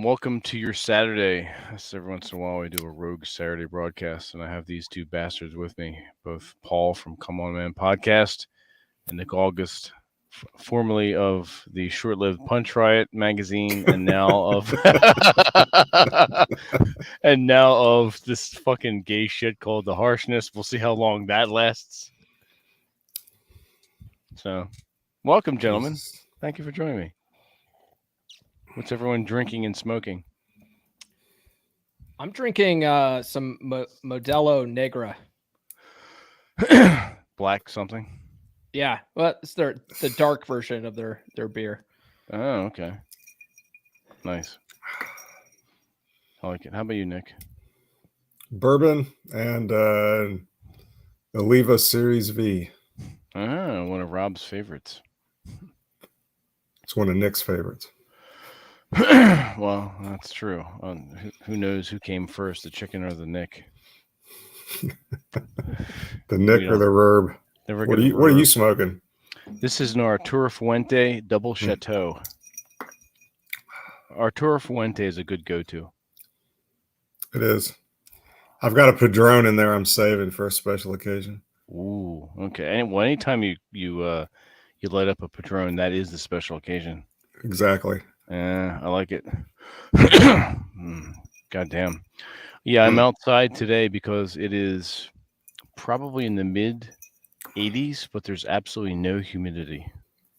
and welcome to your Saturday. Every once in a while, we do a rogue Saturday broadcast, and I have these two bastards with me, both Paul from Come On Man Podcast and Nick August, formerly of the short-lived Punch Riot magazine, and now of this fucking gay shit called The Harshness. We'll see how long that lasts. So, welcome, gentlemen. Thank you for joining me. What's everyone drinking and smoking? I'm drinking some Modelo Negra. Black something? Yeah, well, it's the dark version of their beer. Oh, okay. Nice. I like it. How about you, Nick? Bourbon and Oliva Series V. Ah, one of Rob's favorites. It's one of Nick's favorites. Well, that's true. Who knows who came first, the chicken or the Nick? The Nick or the Verb. What are you smoking? This is an Arturo Fuente Double Chateau. Arturo Fuente is a good go-to. It is. I've got a Padron in there I'm saving for a special occasion. Ooh, okay. Anytime you light up a Padron, that is the special occasion. Exactly. I like it. God damn. Yeah, I'm outside today because it is probably in the mid 80s, but there's absolutely no humidity.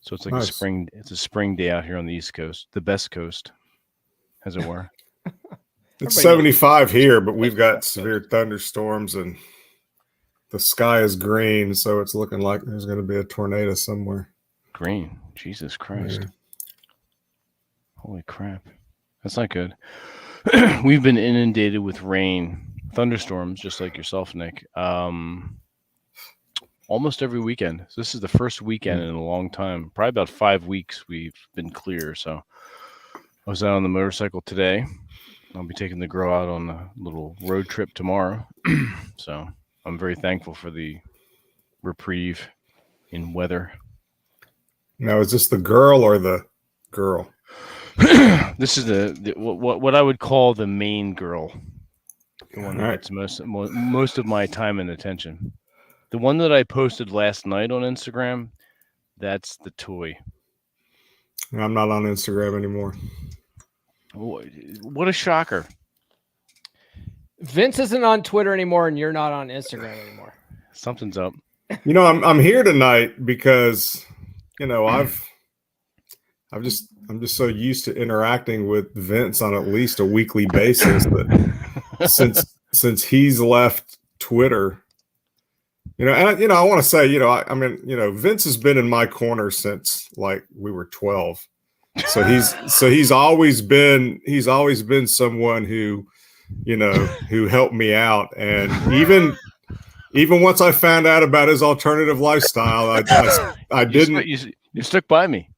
So it's like nice. It's a spring day out here on the East Coast, the best coast, as it were. It's 75 here, but we've got severe thunderstorms and the sky is green, so it's looking like there's going to be a tornado somewhere. Green? Jesus Christ. Yeah. Holy crap. That's not good. We've been inundated with rain, thunderstorms, just like yourself, Nick, almost every weekend. So this is the first weekend in a long time. Probably about 5 weeks we've been clear. So I was out on the motorcycle today. I'll be taking the girl out on a little road trip tomorrow. So I'm very thankful for the reprieve in weather. Now, is this the girl or the girl? This is the what I would call the main girl, the one that gets most of my time and attention. The one that I posted last night on Instagram, that's the toy. I'm not on Instagram anymore. What a shocker! Vince isn't on Twitter anymore, and you're not on Instagram anymore. Something's up. You know, I'm here tonight because I'm just so used to interacting with Vince on at least a weekly basis that since he's left Twitter, I want to say, Vince has been in my corner since like we were 12. So he's always been someone who helped me out. And even once I found out about his alternative lifestyle, I didn't. You stuck by me.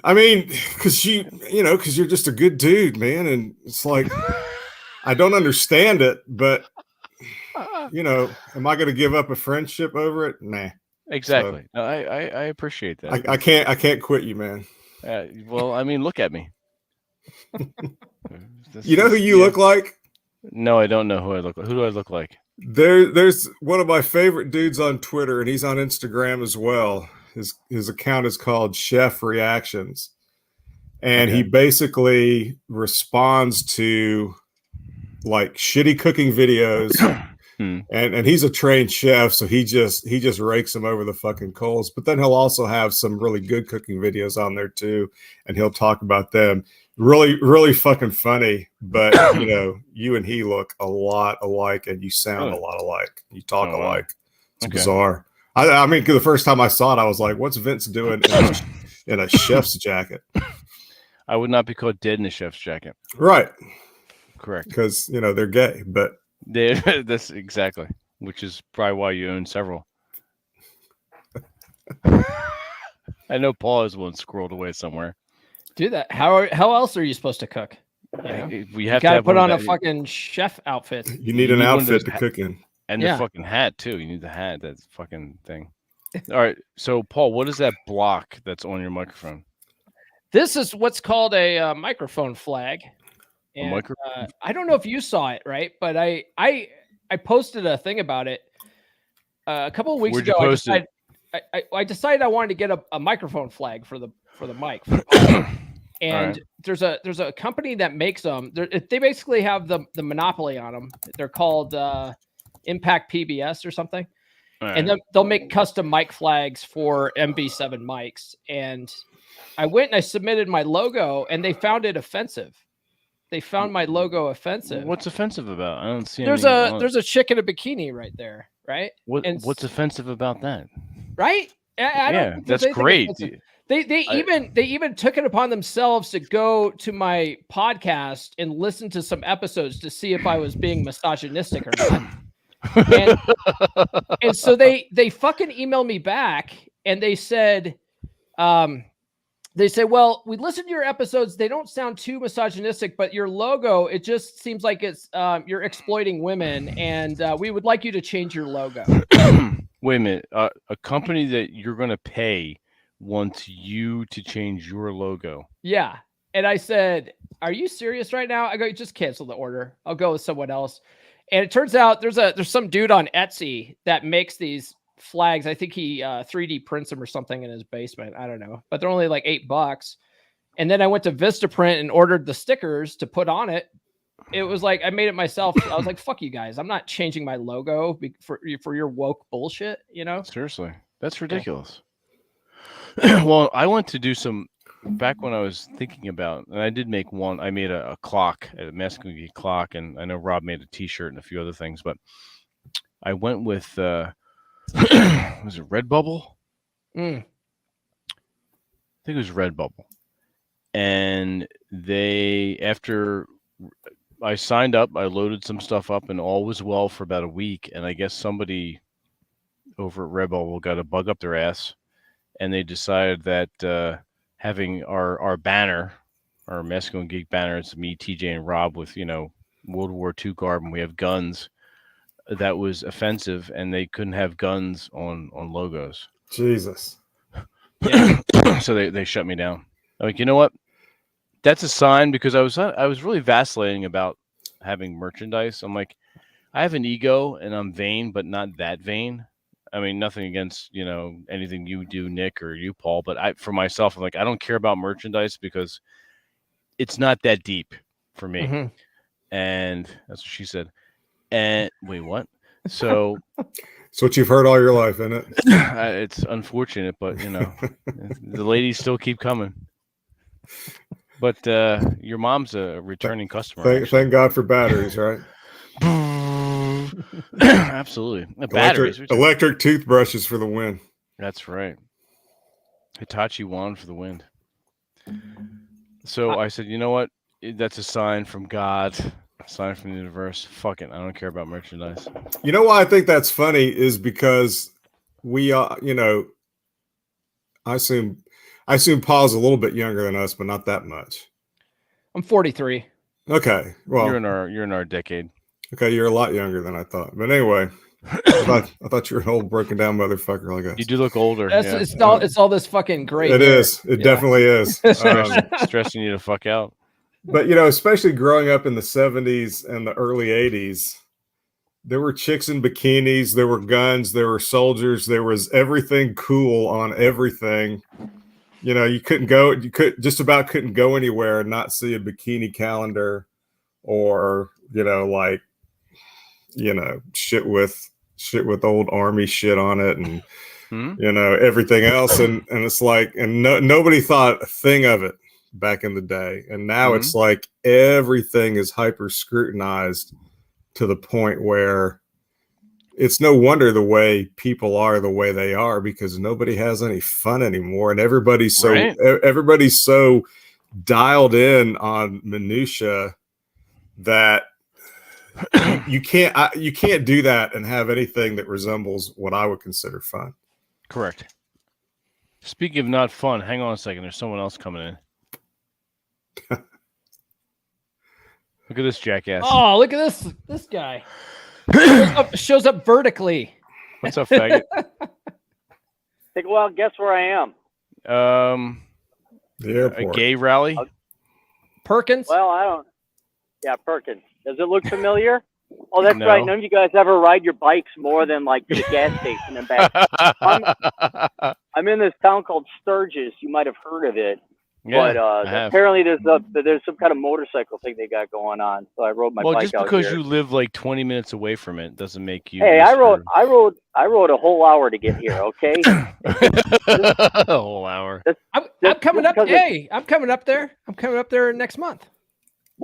I mean, because you're just a good dude, man. And it's like, I don't understand it, but, am I going to give up a friendship over it? Nah. Exactly. So, I appreciate that. I can't quit you, man. Well, I mean, look at me. You know who you look like? No, I don't know who I look like. Who do I look like? There's one of my favorite dudes on Twitter, and he's on Instagram as well. His account is called Chef Reactions, and he basically responds to like shitty cooking videos. And he's a trained chef, so he just rakes them over the fucking coals. But then he'll also have some really good cooking videos on there too, and he'll talk about them. Really, really fucking funny. But you and he look a lot alike, and you sound a lot alike. You talk alike. It's bizarre. I mean, the first time I saw it, I was like, "What's Vince doing in a chef's jacket?" I would not be caught dead in a chef's jacket. Right. Correct. Because they're gay, but that's exactly, which is probably why you own several. I know Paul has one squirreled away somewhere. Do that. How else are you supposed to cook? We have to put on a fucking chef outfit. You need an outfit to cook in. And the fucking hat, too. You need the hat, that fucking thing. All right. So, Paul, what is that block that's on your microphone? This is what's called a microphone flag. And microphone? I don't know if you saw it, right? But I posted a thing about it a couple of weeks Where'd you ago. post it? I decided I wanted to get a microphone flag for the mic. For the podcast. And right. there's a company that makes them. They basically have the monopoly on them. They're called Impact PBS or something. And then they'll make custom mic flags for MV7 mics. And I went and I submitted my logo, and they found it offensive. They found my logo offensive. What's offensive about? I don't see. There's a chick in a bikini right there, right? What's offensive about that? Right? I don't think that's great. They even took it upon themselves to go to my podcast and listen to some episodes to see if I was being misogynistic or not. And so they fucking emailed me back and they said, well, we listened to your episodes. They don't sound too misogynistic, but your logo, it just seems like it's you're exploiting women, and we would like you to change your logo. Wait a minute. A company that you're going to pay wants you to change your logo. Yeah. And I said, are you serious right now? I go, just cancel the order. I'll go with someone else. And it turns out there's some dude on Etsy that makes these flags. I think he 3D prints them or something in his basement. I don't know, but they're only like $8. And then I went to Vistaprint and ordered the stickers to put on it. It was like, I made it myself. I was like, fuck you guys. I'm not changing my logo for your woke bullshit, you know? Seriously. That's ridiculous. Well, I went to do some back when I was thinking about, and I did make one. I made a clock, a Masculine Geek clock, and I know Rob made a T-shirt and a few other things. But I went with was it Redbubble? I think it was Redbubble, and after I signed up, I loaded some stuff up, and all was well for about a week. And I guess somebody over at Redbubble got a bug up their ass, and they decided that having our banner, our Masculine Geek banner, it's me, TJ, and Rob with, World War II garb, and we have guns, that was offensive, and they couldn't have guns on logos. Jesus. Yeah. So they shut me down. I'm like, you know what? That's a sign, because I was really vacillating about having merchandise. I'm like, I have an ego, and I'm vain, but not that vain. I mean, nothing against, anything you do, Nick, or you, Paul, but for myself, I'm like, I don't care about merchandise because it's not that deep for me. Mm-hmm. And that's what she said. And wait, what? So it's what you've heard all your life, isn't it? It's unfortunate, but the ladies still keep coming. But your mom's a returning customer. Thank God for batteries, right? Absolutely. Electric toothbrushes for the win. That's right. Hitachi wand for the wind. So I said, you know what? That's a sign from God, a sign from the universe. Fuck it. I don't care about merchandise. You know why I think that's funny is because we I assume Paul's a little bit younger than us, but not that much. I'm 43. Okay. Well, you're in our decade. Okay, you're a lot younger than I thought. But anyway, I thought you were an old, broken down motherfucker like us. You do look older. It's all this fucking gray. It is. It definitely is. Stressing you to fuck out. But, especially growing up in the 70s and the early 80s, there were chicks in bikinis, there were guns, there were soldiers, there was everything cool on everything. You couldn't go anywhere and not see a bikini calendar or, shit with old army shit on it and everything else, and it's like, and nobody thought a thing of it back in the day, and now it's like everything is hyper scrutinized to the point where it's no wonder the way people are the way they are, because nobody has any fun anymore, and everybody's so dialed in on minutia that you can't do that and have anything that resembles what I would consider fun. Correct. Speaking of not fun, hang on a second. There's someone else coming in. Look at this jackass. Oh, look at this guy. Shows up vertically. What's up, faggot? Well, guess where I am? The airport. A gay rally? Perkins? Well, I don't. Yeah, Perkins. Does it look familiar? Oh, that's No. right. None of you guys ever ride your bikes more than like to the gas station and back. I'm in this town called Sturgis. You might have heard of it. Yeah, But I have. apparently there's some kind of motorcycle thing they got going on. So I rode my Well, bike just out because here. you live like 20 minutes away from it doesn't make you. Hey, I rode a whole hour to get here. Okay. a whole hour. I'm coming up. Hey, I'm coming up there. I'm coming up there next month.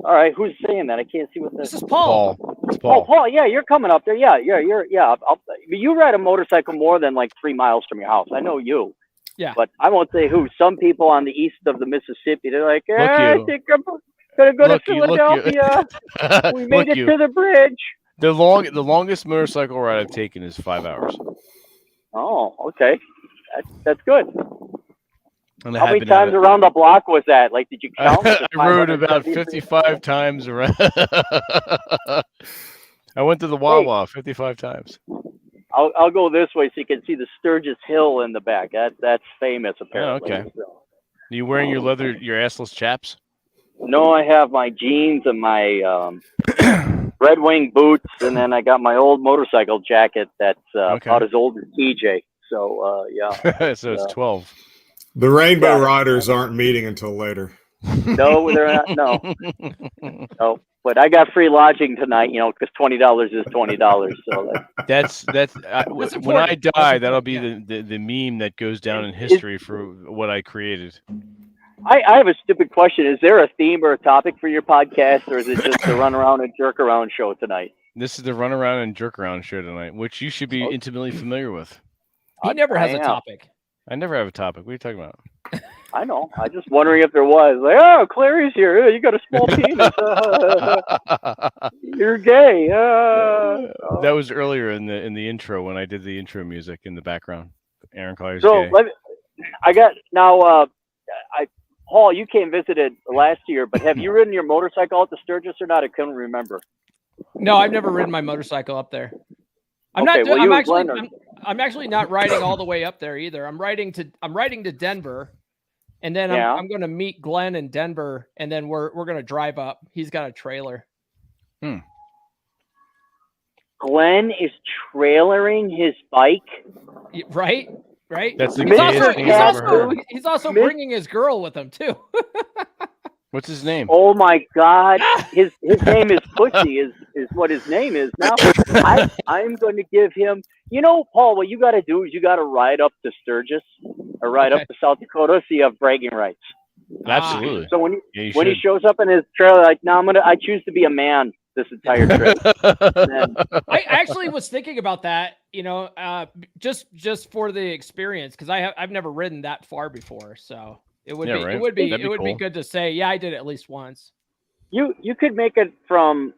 All right, who's saying that? I can't see what This is Paul. It's Paul. Oh, Paul, yeah, you're coming up there. Yeah. You ride a motorcycle more than like 3 miles from your house. I know you. Yeah. But I won't say who. Some people on the east of the Mississippi, they're like, Look I you. think I'm gonna go Look to you, look you. Philadelphia. We made Look it you. to the bridge. The longest motorcycle ride I've taken is 5 hours. Oh, okay. That's good. And How many times around the block was that? Like, did you count? I rode about 55 times around. I went to the Wawa 55 times. I'll go this way so you can see the Sturgis Hill in the back. That's famous apparently. Oh, okay. So. Are you wearing your assless chaps? No, I have my jeans and my Red Wing boots, and then I got my old motorcycle jacket that's about as old as TJ. So yeah. So it's 12. The Rainbow Riders aren't meeting until later. No, they're not. No. But I got free lodging tonight, because $20 is $20. So that's when I die, that'll be the meme that goes down in history for what I created. I have a stupid question. Is there a theme or a topic for your podcast, or is it just the run around and jerk around show tonight? This is the run around and jerk around show tonight, which you should be intimately familiar with. He never has a topic. I never have a topic. What are you talking about? I know. I'm just wondering if there was. Like, oh, Clary's here. You got a small penis. You're gay. That was earlier in the intro when I did the intro music in the background. Aaron Clary's so gay. Paul, you came visited last year, but have you ridden your motorcycle out to Sturgis or not? I couldn't remember. No, I've never ridden my motorcycle up there. I'm actually not riding all the way up there either. I'm riding to Denver, and then I'm going to meet Glenn in Denver, and then we're going to drive up. He's got a trailer. Glenn is trailering his bike. Right. That's the gayest thing I've ever heard. He's also bringing his girl with him too. What's his name? Oh my God, his name is Pussy. Is what his name is now. I'm going to give him. Paul, what you got to do is you got to ride up to Sturgis or ride up to South Dakota so you have bragging rights. Absolutely. So when he shows up in his trailer, like, no, I choose to be a man this entire trip. I actually was thinking about that, just for the experience, because I've never ridden that far before, so it would be good to say, yeah, I did it at least once. You could make it from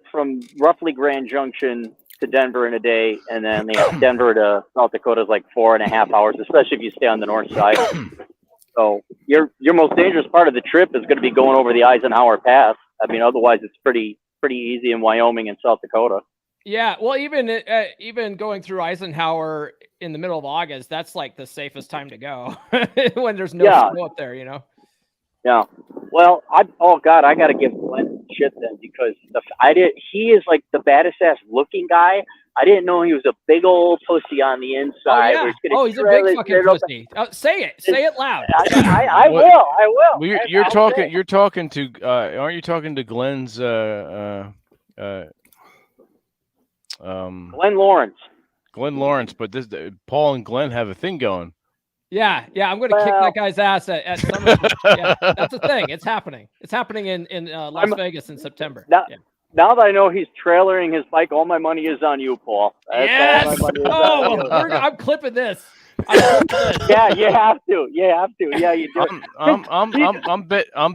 roughly Grand Junction to Denver in a day, and then Denver to South Dakota is like 4.5 hours, especially if you stay on the north side. So your most dangerous part of the trip is going to be going over the Eisenhower Pass. I mean, otherwise it's pretty easy in Wyoming and South Dakota. Yeah, well, even going through Eisenhower in the middle of August, that's like the safest time to go when there's no snow up there, Yeah. Well, I got to give Glenn shit then, because he is like the baddest ass looking guy. I didn't know he was a big old pussy on the inside. He's a big fucking pussy. Say it loud. I will. You're talking to aren't you talking to Glenn's Glenn Lawrence. Glenn Lawrence, but Paul and Glenn have a thing going. Yeah, I'm going to kick that guy's ass at Summer. Yeah, that's a thing. It's happening. It's happening in Las Vegas in September. Now that I know he's trailering his bike, all my money is on you, Paul. Yes. I'm clipping this. Yeah, you have to. Yeah, you do.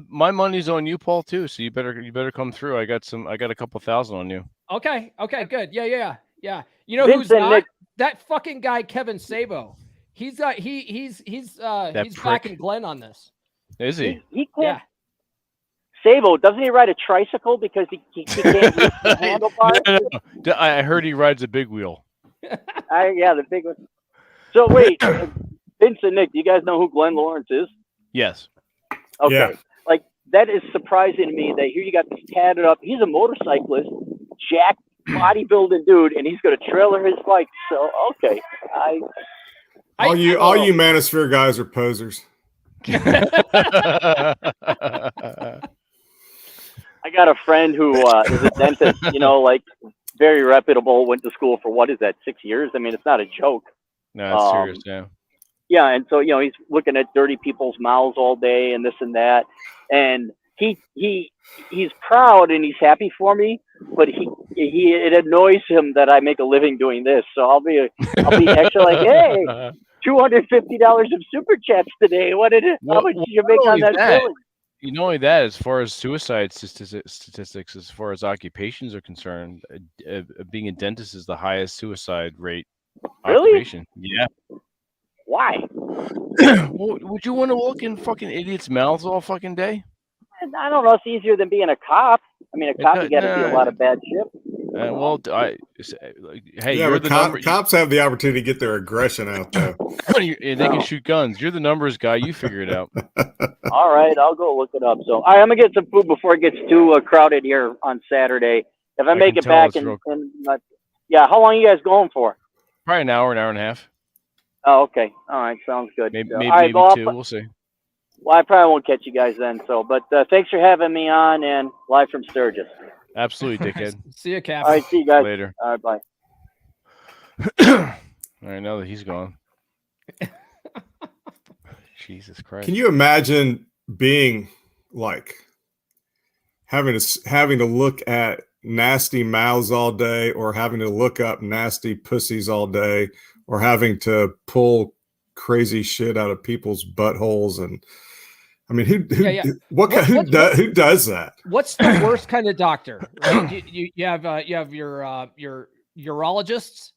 My money's on you, Paul, too. So you better come through. I got a couple thousand on you. Okay, good. Yeah. Vincent, who's not? That fucking guy, Kevin Sabo. He's backing Glenn on this. Is he? He can't. Sabo, doesn't he ride a tricycle because he can't use the handlebars? No. I heard he rides a big wheel. The big one. So wait, Vincent, Nick, do you guys know who Glenn Lawrence is? Yes. Okay. Yeah. Like that is surprising to me that here you got this tatted up. He's a motorcyclist, jacked, bodybuilding dude, and he's going to trailer his bike. So okay, all you Manosphere guys are posers. I got a friend who is a dentist, like very reputable, went to school for, what is that, 6 years? I mean, it's not a joke. No, it's serious, yeah. Yeah, and so, he's looking at dirty people's mouths all day and this and that. And he's proud and he's happy for me, but it annoys him that I make a living doing this. So I'll be actually like, hey, $250 of super chats today. How much did you make on that billing? Not only that, as far as suicide statistics, as far as occupations are concerned, being a dentist is the highest suicide rate. Really? Occupation. Yeah. Why? Well, would you want to look in fucking idiots' mouths all fucking day? I don't know. It's easier than being a cop. I mean, a cop, you got to see a lot of bad shit. Hey, yeah, but cops have the opportunity to get their aggression out there. They can shoot guns. You're the numbers guy. You figure it out. All right, I'll go look it up. So, all right, I'm gonna get some food before it gets too crowded here on Saturday. If I make it back, yeah, how long are you guys going for? Probably an hour and a half. Oh, okay. All right, sounds good. Maybe, so, maybe two. We'll see. Well, I probably won't catch you guys then. So, but thanks for having me on and live from Sturgis. Absolutely, dickhead. See you, Cap. All right, see you guys later. All right, bye. All right, now that he's gone. Jesus Christ. Can you imagine being like having to look at nasty mouths all day, or having to look up nasty pussies all day, or having to pull crazy shit out of people's buttholes? And I mean, who does that? What's the worst kind of doctor? Right? You have your urologists,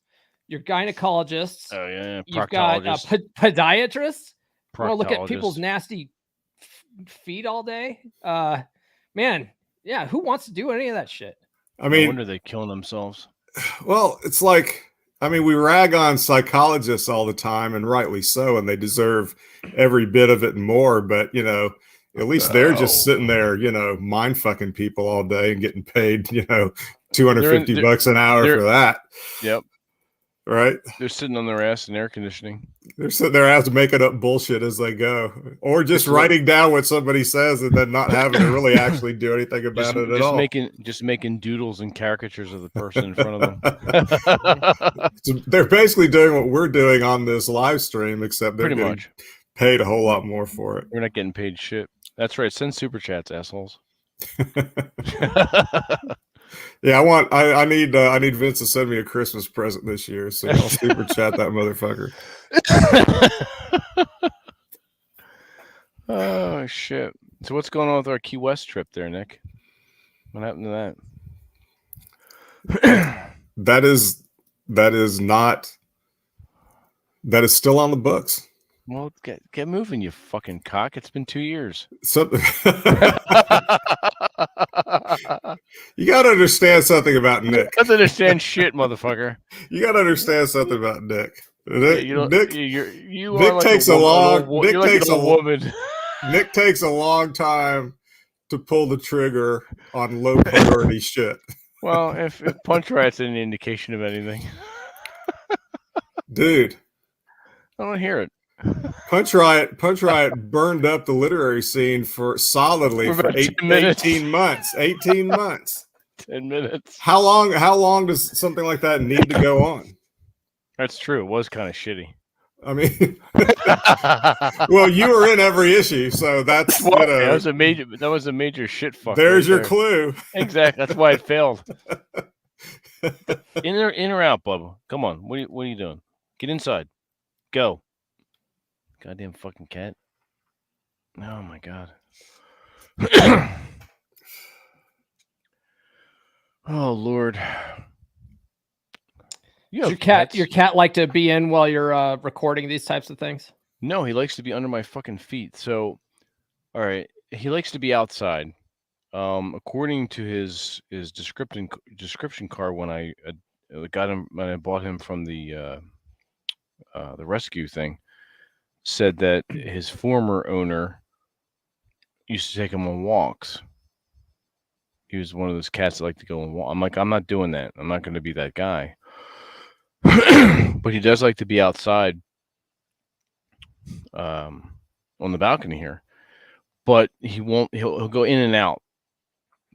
your gynecologists. Oh yeah, you've got podiatrists. You want to look at people's nasty feet all day? Man, yeah, who wants to do any of that shit? I mean, no wonder they're killing themselves. Well, it's like, I mean, we rag on psychologists all the time, and rightly so, and they deserve every bit of it and more. But, at least they're just sitting there, mind fucking people all day and getting paid, $250 an hour for that. Yep. Right. They're sitting on their ass in air conditioning. They're sitting there after making up bullshit as they go, or just writing down what somebody says and then not having to really actually do anything about it at all. Just making doodles and caricatures of the person in front of them. So they're basically doing what we're doing on this live stream, except they're getting paid a whole lot more for it. We're not getting paid shit. That's right. Send super chats, assholes. Yeah, I need Vince to send me a Christmas present this year, so I'll super chat that motherfucker. Oh shit! So what's going on with our Key West trip there, Nick? What happened to that? That is still on the books. Well, get moving, you fucking cock. It's been 2 years. So, you got to understand something about Nick. I don't understand shit, motherfucker. You got to understand something about Nick. Nick takes a long time to pull the trigger on low priority shit. Well, if Punch Riot's any indication of anything. Dude. I don't hear it. Punch Riot burned up the literary scene for 18 months. 18 months. 10 minutes. How long does something like that need to go on? That's true. It was kind of shitty. I mean, well, you were in every issue, so that's that was a major shit fuck. There's your clue. Exactly. That's why it failed. In or out, Bubba? Come on. What are you doing? Get inside. Go. Goddamn fucking cat. Oh my god. Oh Lord. Does your cat like to be in while you're recording these types of things? No, he likes to be under my fucking feet. So, all right, he likes to be outside. According to his description card when I got him, when I bought him from the rescue thing, said that his former owner used to take him on walks. He was one of those cats that like to go on walks. I'm like, I'm not doing that. I'm not going to be that guy. But he does like to be outside on the balcony here. But he won't. He'll go in and out.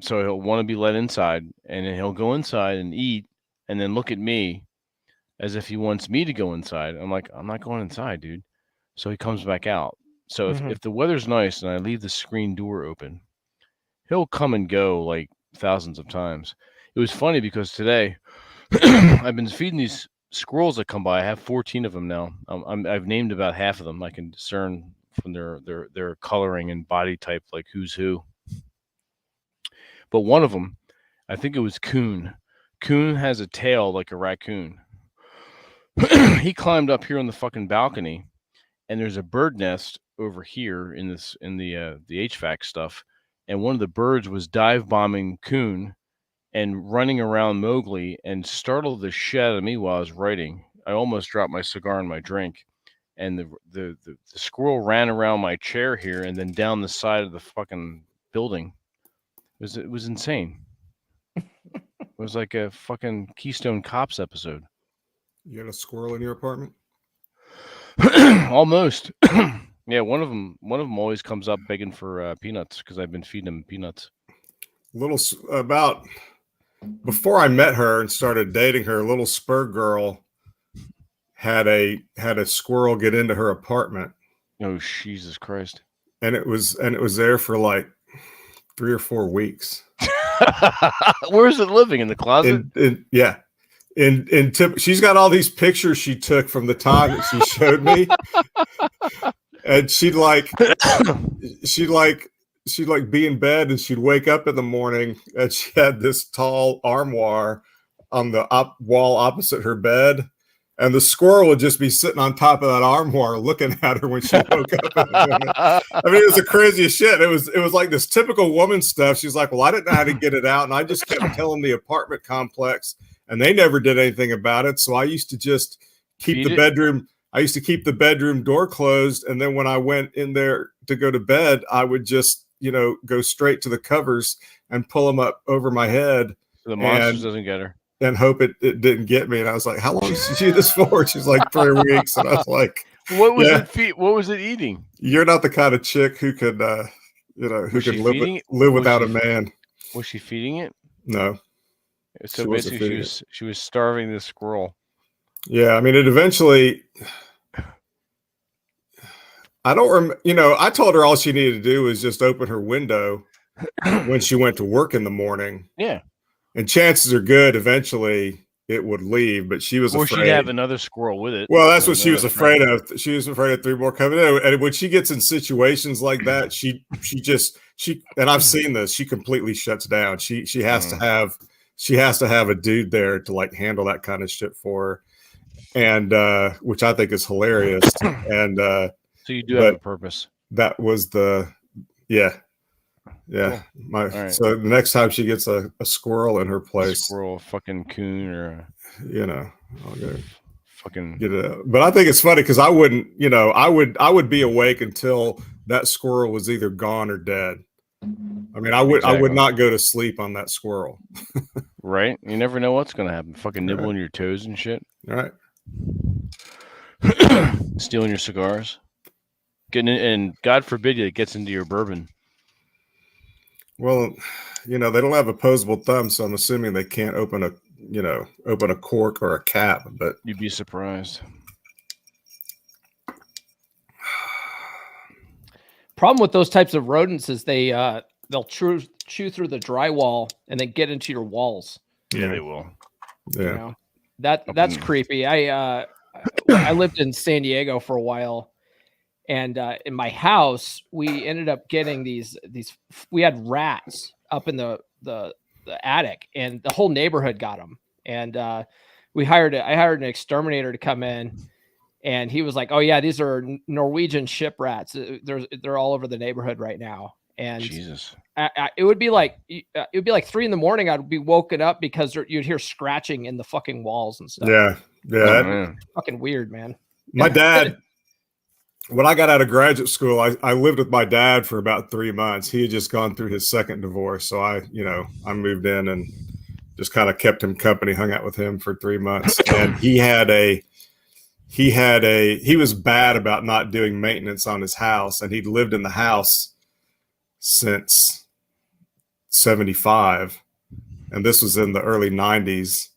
So he'll want to be let inside, and then he'll go inside and eat, and then look at me as if he wants me to go inside. I'm like, I'm not going inside, dude. So he comes back out. So if the weather's nice and I leave the screen door open, he'll come and go like thousands of times. It was funny because today I've been feeding these squirrels that come by. I have 14 of them now. I've named about half of them. I can discern from their coloring and body type, like who's who. But one of them, I think it was Coon. Coon has a tail like a raccoon. He climbed up here on the fucking balcony, and there's a bird nest over here in the HVAC stuff. And one of the birds was dive bombing Coon and running around Mowgli and startled the shit out of me while I was writing. I almost dropped my cigar and my drink. And the squirrel ran around my chair here and then down the side of the fucking building. It was insane. It was like a fucking Keystone Cops episode. You had a squirrel in your apartment? Almost. Yeah, one of them always comes up begging for peanuts because I've been feeding him peanuts. About before I met her and started dating her, little spur girl had a squirrel get into her apartment. Oh, Jesus Christ. And it was there for like 3 or 4 weeks. Where is it living? In the closet? Yeah. She's got all these pictures she took from the time that she showed me. And she'd be in bed and she'd wake up in the morning and she had this tall armoire on the wall opposite her bed. And the squirrel would just be sitting on top of that armoire looking at her when she woke up in the morning. I mean, it was the craziest shit. It was like this typical woman stuff. She's like, well, I didn't know how to get it out. And I just kept telling the apartment complex and they never did anything about it. So I used to just keep the bedroom door closed. And then when I went in there to go to bed, I would just, go straight to the covers and pull them up over my head. So the monsters doesn't get her. And hope it didn't get me. And I was like, how long did she do this for? She's like 3 weeks. And I was like, what was it eating? You're not the kind of chick who could, live without a man. Was she feeding it? No. So basically she was starving this squirrel. Yeah. I mean, it eventually, I don't remember, I told her all she needed to do was just open her window when she went to work in the morning. Yeah. And chances are good eventually it would leave, but she was afraid. Or she'd have another squirrel with it. Well, that's what she was afraid of. She was afraid of 3 more coming in. And when she gets in situations like that, she and I've seen this, she completely shuts down. She has to have a dude there to like handle that kind of shit for her. And which I think is hilarious. And so you do have a purpose. That was yeah. Cool. Right. So the next time she gets a squirrel in her place, a fucking coon, or I'll go fucking get it out. But I think it's funny because I wouldn't, I would be awake until that squirrel was either gone or dead. I mean, I would not go to sleep on that squirrel. Right? You never know what's gonna happen. Fucking nibbling your toes and shit. All right. Stealing your cigars. Getting in, and God forbid it gets into your bourbon. Well, they don't have opposable thumbs, so I'm assuming they can't open a cork or a cap, but you'd be surprised. Problem with those types of rodents is they'll chew through the drywall and then get into your walls. Yeah, they will. Yeah. That's creepy. I lived in San Diego for a while. And in my house, we ended up getting these. We had rats up in the attic, and the whole neighborhood got them. And I hired an exterminator to come in, and he was like, "Oh yeah, these are Norwegian ship rats. They're all over the neighborhood right now." And Jesus, it would be like 3 a.m. I'd be woken up because you'd hear scratching in the fucking walls and stuff. Yeah. Fucking weird, man. My dad. when I got out of graduate school, I lived with my dad for about 3 months. He had just gone through his second divorce. So I moved in and just kind of kept him company, hung out with him for 3 months. And he was bad about not doing maintenance on his house. And he'd lived in the house since 75. And this was in the early 90s.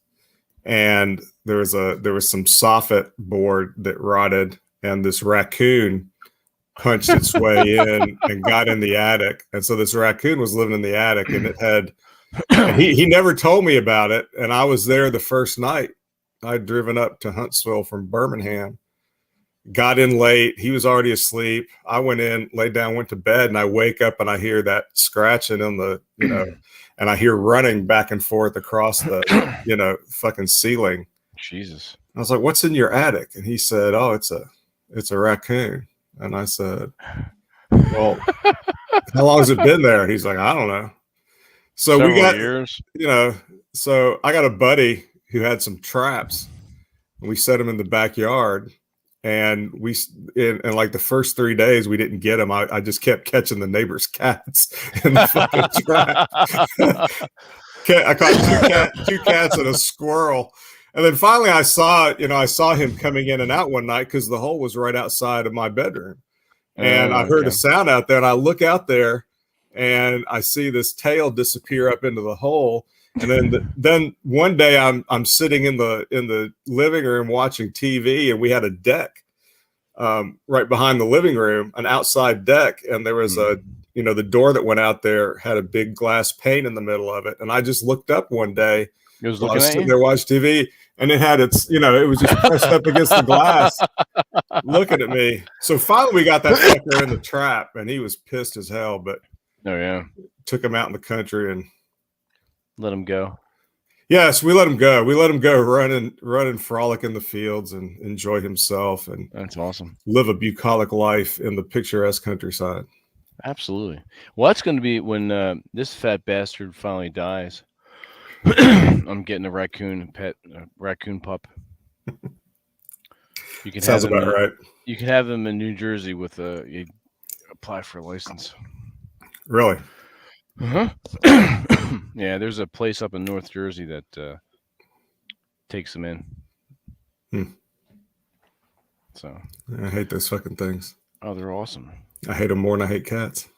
And there was some soffit board that rotted, and this raccoon punched its way in and got in the attic. And so this raccoon was living in the attic, and he never told me about it. And I was there the first night. I'd driven up to Huntsville from Birmingham, got in late. He was already asleep. I went in, laid down, went to bed, and I wake up and I hear that scratching in the, and I hear running back and forth across the, fucking ceiling. Jesus. I was like, "What's in your attic?" And he said, "Oh, it's a raccoon." And I said, "Well, how long has it been there?" And he's like, "I don't know." So Several we got, years. So I got a buddy who had some traps, and we set them in the backyard. And in like the first 3 days, we didn't get them. I just kept catching the neighbor's cats in the fucking trap. I caught two cats and a squirrel. And then finally I saw him coming in and out one night because the hole was right outside of my bedroom. And I heard a sound out there, and I look out there and I see this tail disappear up into the hole. And then one day I'm sitting in the living room watching TV, and we had a deck right behind the living room, an outside deck, and there was the door that went out there had a big glass pane in the middle of it. And I just looked up one day. It was I looking was at sitting you. there watching TV, and it had its, it was just pressed up against the glass, looking at me. So finally, we got that fucker in the trap, and he was pissed as hell. But Oh yeah. took him out in the country and Let him go. yes, we let him go. We let him go run and frolic in the fields and enjoy himself and That's awesome. live a bucolic life in the picturesque countryside. Absolutely. Well, that's going to be when this fat bastard finally dies. I'm getting a raccoon pup. You can Sounds have him about right. You can have him in New Jersey with you apply for a license. Really? Uh-huh. Yeah, there's a place up in North Jersey that takes them in. So I hate those fucking things. Oh, they're awesome. I hate them more than I hate cats.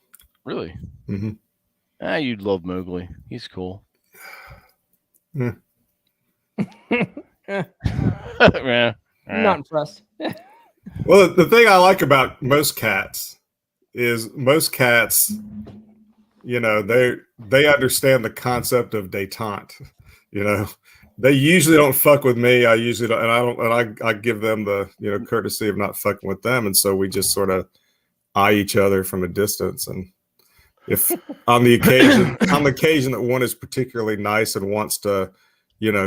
Really? Mm-hmm. You'd love Mowgli. He's cool. Mm. Yeah. Not impressed. Well, the thing I like about most cats is they understand the concept of détente. They usually don't fuck with me. I usually don't, and I give them the courtesy of not fucking with them, and so we just sort of eye each other from a distance. And if on the occasion that one is particularly nice and wants to,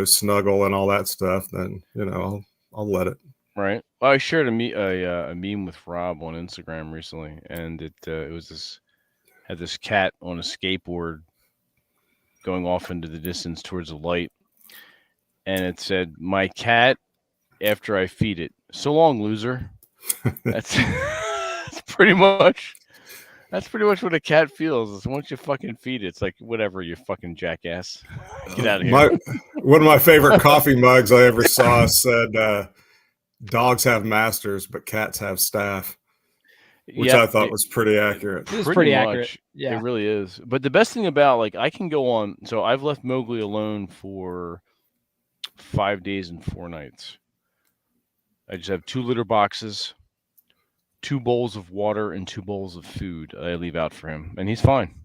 snuggle and all that stuff, then I'll let it. Right. Well, I shared a meme with Rob on Instagram recently, and it was had this cat on a skateboard going off into the distance towards the light, and it said, "My cat after I feed it. So long, loser." That's pretty much what a cat feels. Is once you fucking feed it, it's like, whatever, you fucking jackass. Get out of here. One of my favorite coffee mugs I ever saw said, "Dogs have masters, but cats have staff," which I thought was pretty accurate. It's pretty accurate. Yeah, it really is. But the best thing about, I can go on. So I've left Mowgli alone for 5 days and 4 nights. I just have 2 litter boxes, 2 bowls of water, and 2 bowls of food I leave out for him, and he's fine.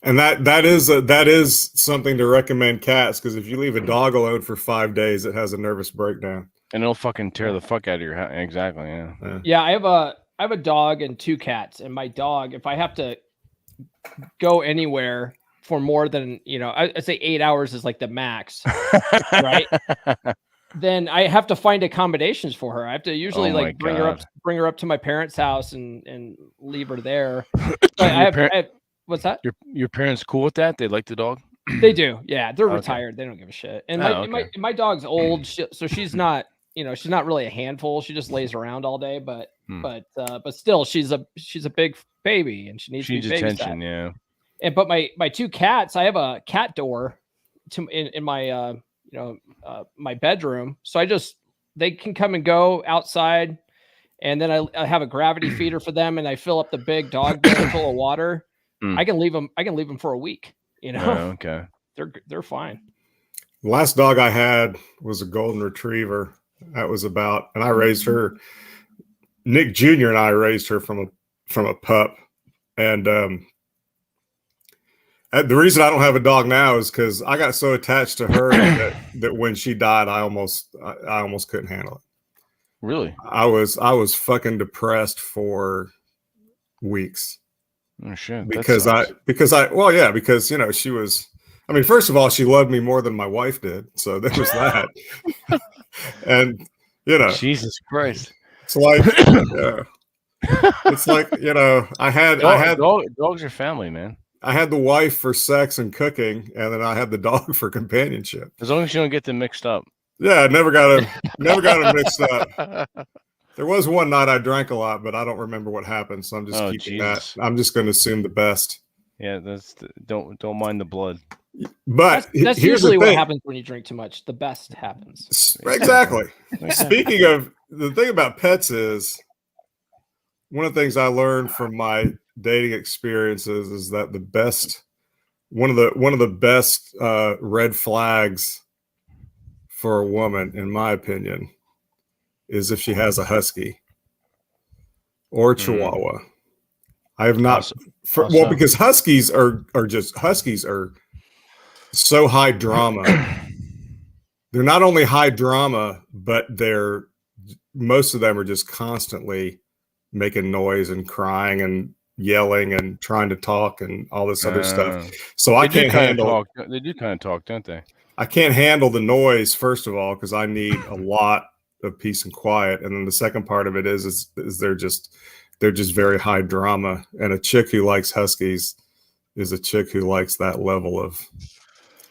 And that is something to recommend cats, because if you leave a dog alone for 5 days, it has a nervous breakdown. And it'll fucking tear the fuck out of your house. Exactly, yeah. Yeah, I have a dog and 2 cats, and my dog, if I have to go anywhere for more than, I'd say 8 hours is like the max, right? Then I have to find accommodations for her. I have to usually bring her up to my parents' house and leave her there. What's that? Your parents cool with that? They like the dog? They do. Yeah, they're retired. They don't give a shit. And my dog's old, so she's not, she's not really a handful. She just lays around all day, but still, she's a big baby, and she needs attention. Yeah. And but my two cats, I have a cat door in my my bedroom, so they can come and go outside, and then I have a gravity feeder for them, and I fill up the big dog bin full of water. I can leave them for a week. Okay. They're fine. The last dog I had was a golden retriever. That was and I raised her. Nick Jr. and I raised her from a pup, and the reason I don't have a dog now is because I got so attached to her that when she died, I almost couldn't handle it. Really? I was fucking depressed for weeks. Oh shit! Because she was. I mean, first of all, she loved me more than my wife did, so there was that. And Jesus Christ, it's like, it's like I had dogs are family, man. I had the wife for sex and cooking, and then I had the dog for companionship. As long as you don't get them mixed up. Yeah, I never got them mixed up. There was one night I drank a lot, but I don't remember what happened, so I'm just keeping that. I'm just going to assume the best. Yeah, don't mind the blood. But that's usually what happens when you drink too much. The best happens. Exactly. Speaking of, the thing about pets is, one of the things I learned from my dating experiences is that one of the best red flags for a woman, in my opinion, is if she has a husky or Chihuahua. I have not, because huskies are so high drama. They're not only high drama, but most of them are just constantly making noise and crying and yelling and trying to talk and all this other stuff. So I can't handle. They do kind of talk, don't they? I can't handle the noise, first of all, because I need a lot of peace and quiet. And then the second part of it is they're just very high drama. And a chick who likes huskies is a chick who likes that level of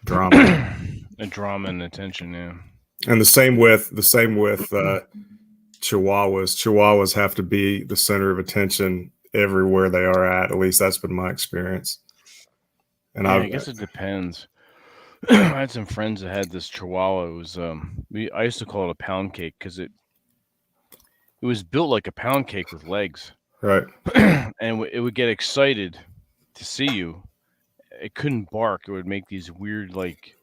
drama. And drama and attention, yeah. And the same with Chihuahuas. Chihuahuas have to be the center of attention everywhere they are at. At least that's been my experience. And I guess it depends. I had some friends that had this Chihuahua. It was I used to call it a pound cake because it was built like a pound cake with legs. Right. And it would get excited to see you. It couldn't bark. It would make these weird like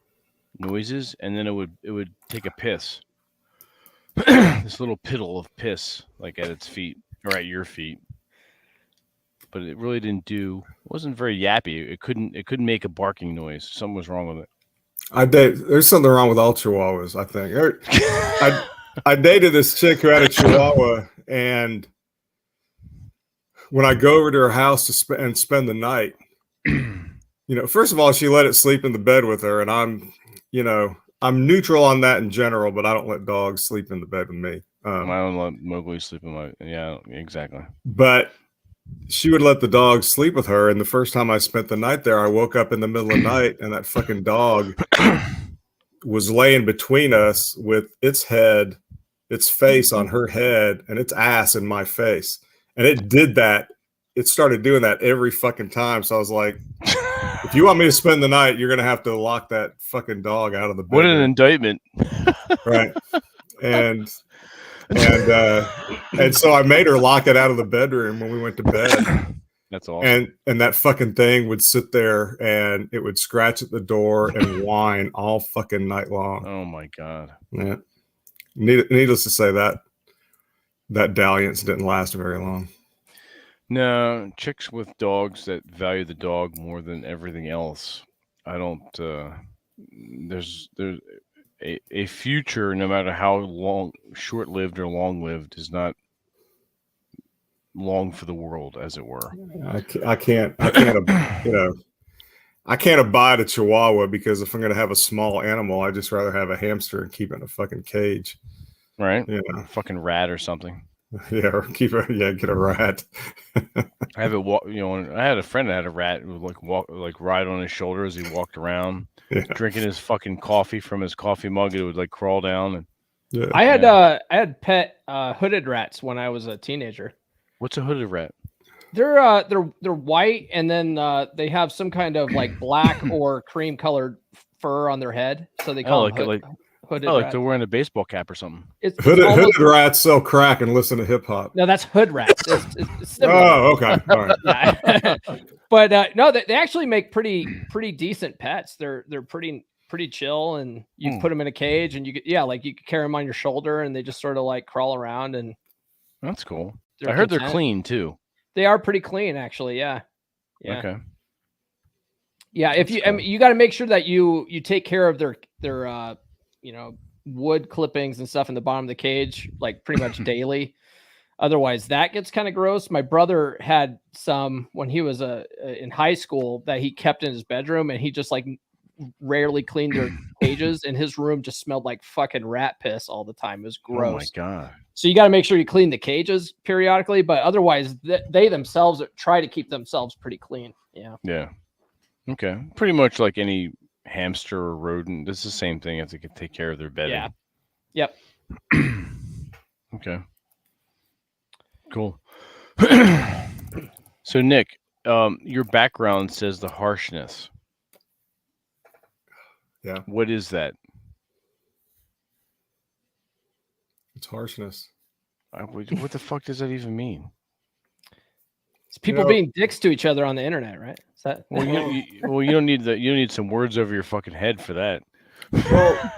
noises, and then it would take a piss. This little piddle of piss, like at its feet or at your feet. But it really it wasn't very yappy. It couldn't make a barking noise. Something was wrong with it. There's something wrong with all Chihuahuas, I think. I dated this chick who had a Chihuahua, and when I go over to her house to spend the night, first of all, she let it sleep in the bed with her, and I'm neutral on that in general, but I don't let dogs sleep in the bed with me. I don't let Mowgli sleep in my. Yeah, exactly. But she would let the dog sleep with her, and the first time I spent the night there, I woke up in the middle of the night, and that fucking dog was laying between us with its face on her head, and its ass in my face. And it did that. It started doing that every fucking time. So I was like, if you want me to spend the night, you're going to have to lock that fucking dog out of the bed. What an indictment. Right. And so I made her lock it out of the bedroom when we went to bed. That's awesome. And that fucking thing would sit there and it would scratch at the door and whine all fucking night long. Oh my God. Yeah. Needless to say, that dalliance didn't last very long. No, chicks with dogs that value the dog more than everything else. I don't. There's a future, no matter how short-lived or long-lived, is not long for the world, as it were. I can't abide a Chihuahua, because if I'm going to have a small animal, I'd just rather have a hamster and keep it in a fucking cage. Right? A fucking rat or something. Yeah, or get a rat. I have I had a friend that had a rat who would ride on his shoulder as he walked around, drinking his fucking coffee from his coffee mug. It would crawl down, and Yeah. I had pet hooded rats when I was a teenager. What's a hooded rat? They're white, and then they have some kind of like black or cream colored fur on their head, so they call them hooded like rats. they're wearing a baseball cap or something. It's Hooded rats sell crack and listen to hip hop. No, that's hood rats. It's similar. Oh, okay. All right. Yeah. But no, they actually make pretty decent pets. They're pretty chill, and you put them in a cage, and you could carry them on your shoulder, and they just sort of like crawl around, and that's cool. I heard they're clean too. They are pretty clean, actually. Yeah. Okay. Yeah, if you, I mean, you got to make sure that you take care of their wood clippings and stuff in the bottom of the cage, like pretty much daily. Otherwise, that gets kind of gross. My brother had some when he was in high school that he kept in his bedroom, and he just like rarely cleaned their cages, and his room just smelled like fucking rat piss all the time. It was gross. Oh my God. So you got to make sure you clean the cages periodically, but otherwise they themselves try to keep themselves pretty clean. Yeah. Yeah. Okay. Pretty much like any hamster or rodent. It's the same thing. You have to take care of their bedding. Yeah. Yep. Okay. Cool. So Nick, your background says the harshness. Yeah. What is that? It's harshness. What the fuck does that even mean? It's people being dicks to each other on the internet, right? Is that? Well, you don't need that. You don't need some words over your fucking head for that. Well,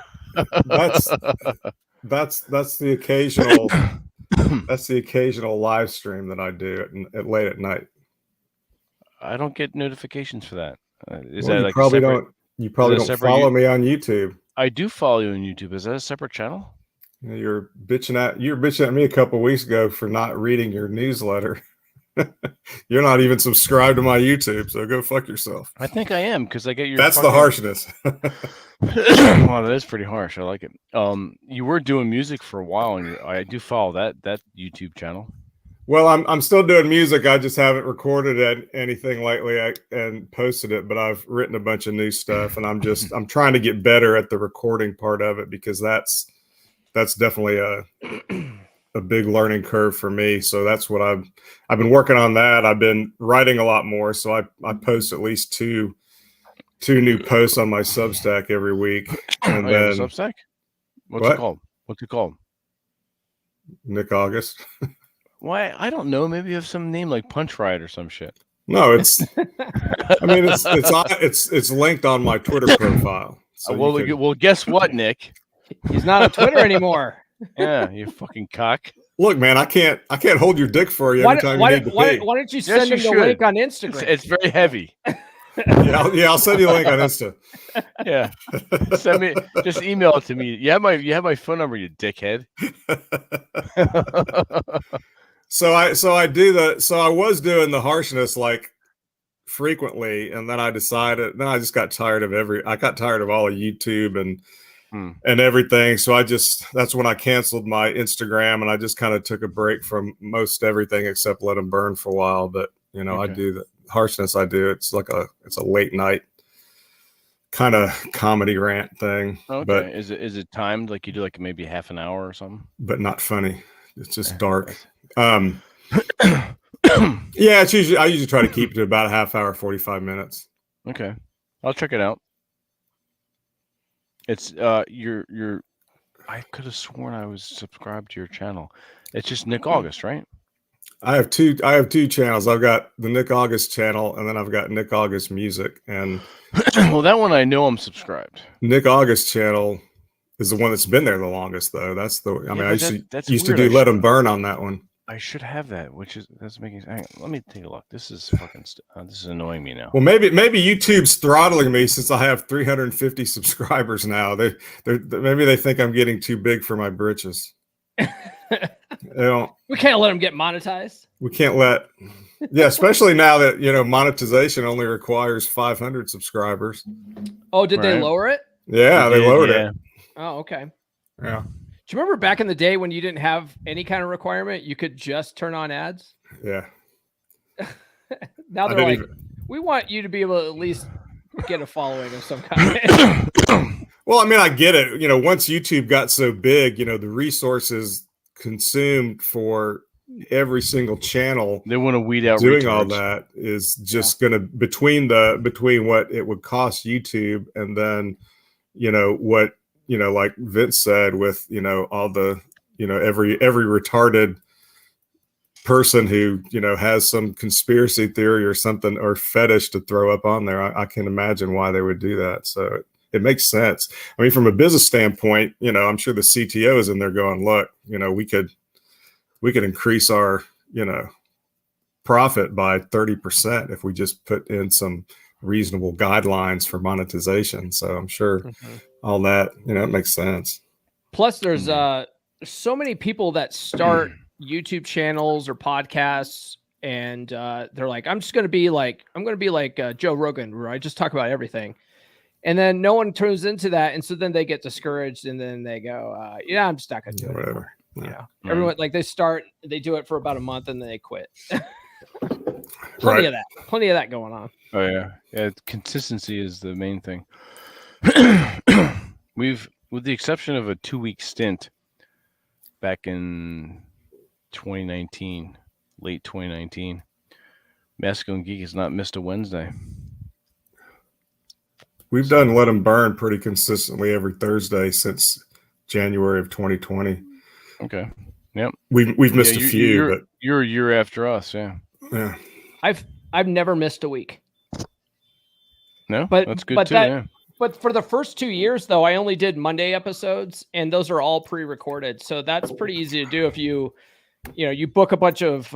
that's the occasional live stream that I do at late at night. I don't get notifications for that. You probably don't follow me on YouTube. I do follow you on YouTube. Is that a separate channel? You're bitching at me a couple of weeks ago for not reading your newsletter. You're not even subscribed to my YouTube, so go fuck yourself. I think I am because I get your. That's the harshness. Wow, that is pretty harsh. I like it. You were doing music for a while, and I do follow that YouTube channel. Well, I'm still doing music. I just haven't recorded anything lately and posted it, but I've written a bunch of new stuff, and I'm trying to get better at the recording part of it because that's definitely a big learning curve for me. So that's what I've been working on that. I've been writing a lot more. So I post at least two new posts on my Substack every week. And then Substack? What's it called? Nick August. Why? I don't know. Maybe you have some name like Punch Ride or some shit. No, it's linked on my Twitter profile. So well, guess what, Nick? He's not on Twitter anymore. Yeah, you fucking cock. Look, man, I can't hold your dick for you every time you need to pee. Why don't you send him the link on Instagram? It's very heavy. Yeah, I'll send you a link on Insta. Yeah, send me. Just email it to me. You have my phone number, you dickhead. So I was doing the harshness like frequently, and then I just got tired of all of YouTube and everything. So that's when I canceled my Instagram, and I just kind of took a break from most everything except let them burn for a while. But I do the harshness. It's a late night kind of comedy rant thing. Okay. But is it timed? Like you do like maybe half an hour or something? But not funny. It's just dark. Yeah, I usually try to keep it to about a half hour, 45 minutes. Okay. I'll check it out. It's your I could have sworn I was subscribed to your channel. It's just Nick August, right? I have two channels. I've got the Nick August channel, and then I've got Nick August Music. And well, that one I know I'm subscribed. Nick August channel is the one that's been there the longest, though. I used to do Let Them Burn on that one. I should have that, that's making. Let me take a look. This is fucking. This is annoying me now. Well, maybe YouTube's throttling me since I have 350 subscribers now. Maybe they think I'm getting too big for my britches. We can't let them get monetized. We can't especially now that monetization only requires 500 subscribers. Oh, did they lower it? Yeah, they lowered it. Oh, okay. Yeah. Do you remember back in the day when you didn't have any kind of requirement, you could just turn on ads? Yeah. Now they're like, we want you to be able to at least get a following of some kind. Well, I mean, I get it. Once YouTube got so big, the resources consumed for every single channel, they want to weed out doing retards. all that is just going to between what it would cost YouTube and then what like Vince said with all the every retarded person who has some conspiracy theory or something or fetish to throw up on there. I can imagine why they would do that. So it makes sense. I mean, from a business standpoint, I'm sure the CTO is in there going, look, we could increase our profit by 30% if we just put in some reasonable guidelines for monetization. So I'm sure all that it makes sense. Plus there's so many people that start YouTube channels or podcasts and they're like, I'm going to be like Joe Rogan, where I just talk about everything. And then no one turns into that. And so then they get discouraged and then they go, I'm just not going to do it anymore. Everyone, like they do it for about a month and then they quit. Plenty of that going on. Oh yeah. Consistency is the main thing. With the exception of a 2-week stint back in 2019, late 2019, Masculine Geek has not missed a Wednesday. We've done Let 'Em Burn pretty consistently every Thursday since January of 2020. Okay. Yep. We've missed a few, but you're a year after us. Yeah. Yeah. I've never missed a week. No, but that's good too. But for the first 2 years, though, I only did Monday episodes, and those are all pre-recorded. So that's pretty easy to do if you book a bunch of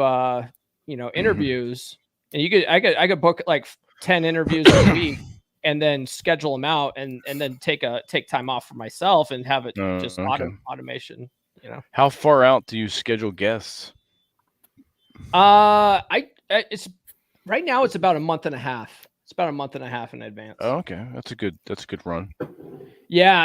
interviews, and I could book like 10 interviews a week. And then schedule them out, and then take time off for myself and have it just automation. How far out do you schedule guests? It's right now. It's about a month and a half. It's about a month and a half in advance. Oh, okay, that's a good run. Yeah,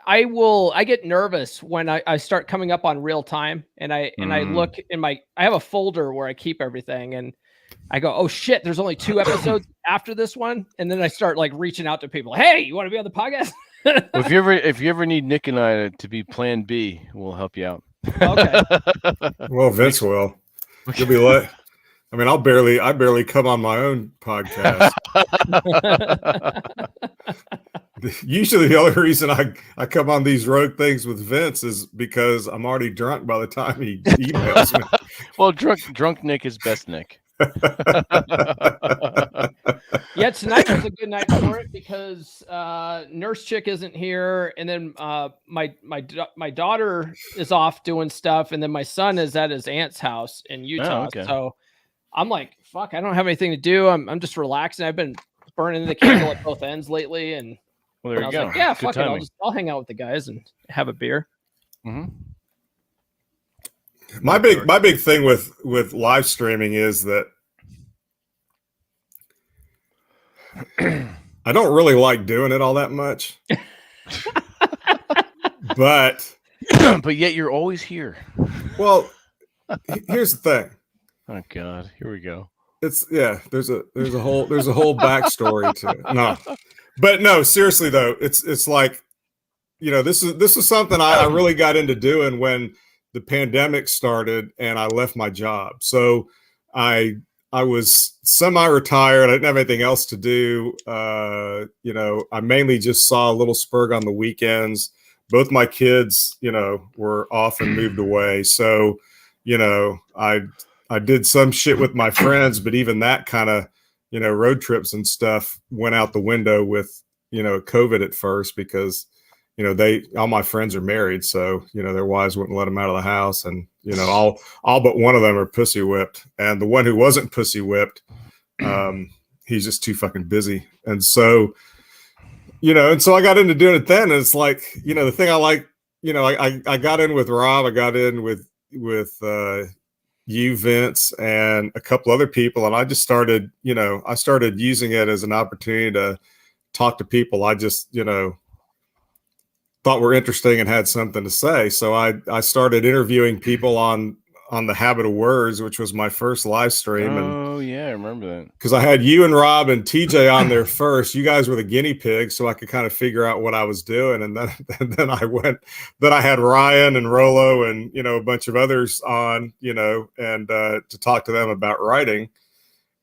I get nervous when I start coming up on real time, and I look in I have a folder where I keep everything, and I go, oh shit, there's only 2 episodes after this one. And then I start like reaching out to people. Hey, you want to be on the podcast? Well, if you ever need Nick and I to be plan B, we'll help you out. Okay. Well, Vince will. You'll be like, I mean, I barely come on my own podcast. Usually the only reason I come on these rogue things with Vince is because I'm already drunk by the time he emails me. Well, drunk Nick is best Nick. Yeah, tonight was a good night for it because Nurse Chick isn't here, and then my daughter is off doing stuff, and then my son is at his aunt's house in Utah. Oh, okay. So I'm like, fuck, I don't have anything to do. I'm just relaxing. I've been burning the candle at both ends lately, and well, there I you was go. like, yeah, Good fuck timing. it. I'll hang out with the guys and have a beer. Mm-hmm. My big thing with live streaming is that I don't really like doing it all that much. but yet you're always here. Well, here's the thing. Oh God, here we go. There's a whole backstory to it. No, seriously though, it's like, this is something I really got into doing when the pandemic started and I left my job. So I was semi-retired. I didn't have anything else to do. I mainly just saw Little Spurg on the weekends. Both my kids, were off and moved away. So, I did some shit with my friends, but even that kind of, road trips and stuff went out the window with, COVID at first because, all my friends are married. So, their wives wouldn't let them out of the house. And, all but one of them are pussy whipped. And the one who wasn't pussy whipped, he's just too fucking busy. And so, and so I got into doing it then. And it's like, the thing I like, I got in with Rob, I got in with you, Vince, and a couple other people. And I just started, I started using it as an opportunity to talk to people I just, thought were interesting and had something to say. So I started interviewing people on the Habit of Words, which was my first live stream. And Oh yeah, I remember that. Because I had you and Rob and TJ on there first. You guys were the guinea pigs, so I could kind of figure out what I was doing. And then I had Ryan and Rolo and a bunch of others on, and to talk to them about writing,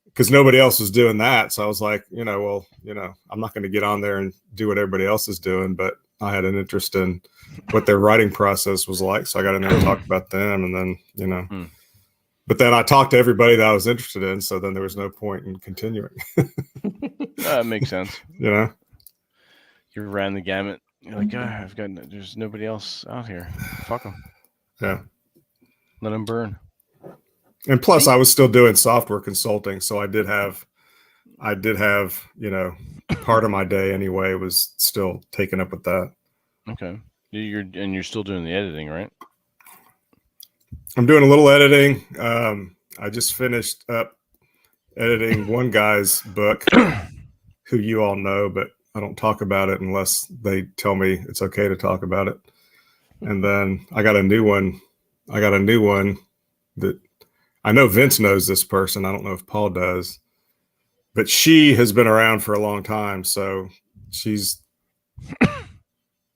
because nobody else was doing that. So I was like, I'm not going to get on there and do what everybody else is doing, but I had an interest in what their writing process was like. So I got in there and talked about them, and then, But then I talked to everybody that I was interested in, so then there was no point in continuing. That makes sense. You ran the gamut. You're like, there's nobody else out here. Fuck them. Yeah. Let them burn. And plus, I was still doing software consulting, so I did have, part of my day anyway was still taken up with that. Okay. You're still doing the editing, right? I'm doing a little editing. I just finished up editing one guy's book who you all know, but I don't talk about it unless they tell me it's okay to talk about it. And then I got a new one. That I know Vince knows this person. I don't know if Paul does, but she has been around for a long time. So she's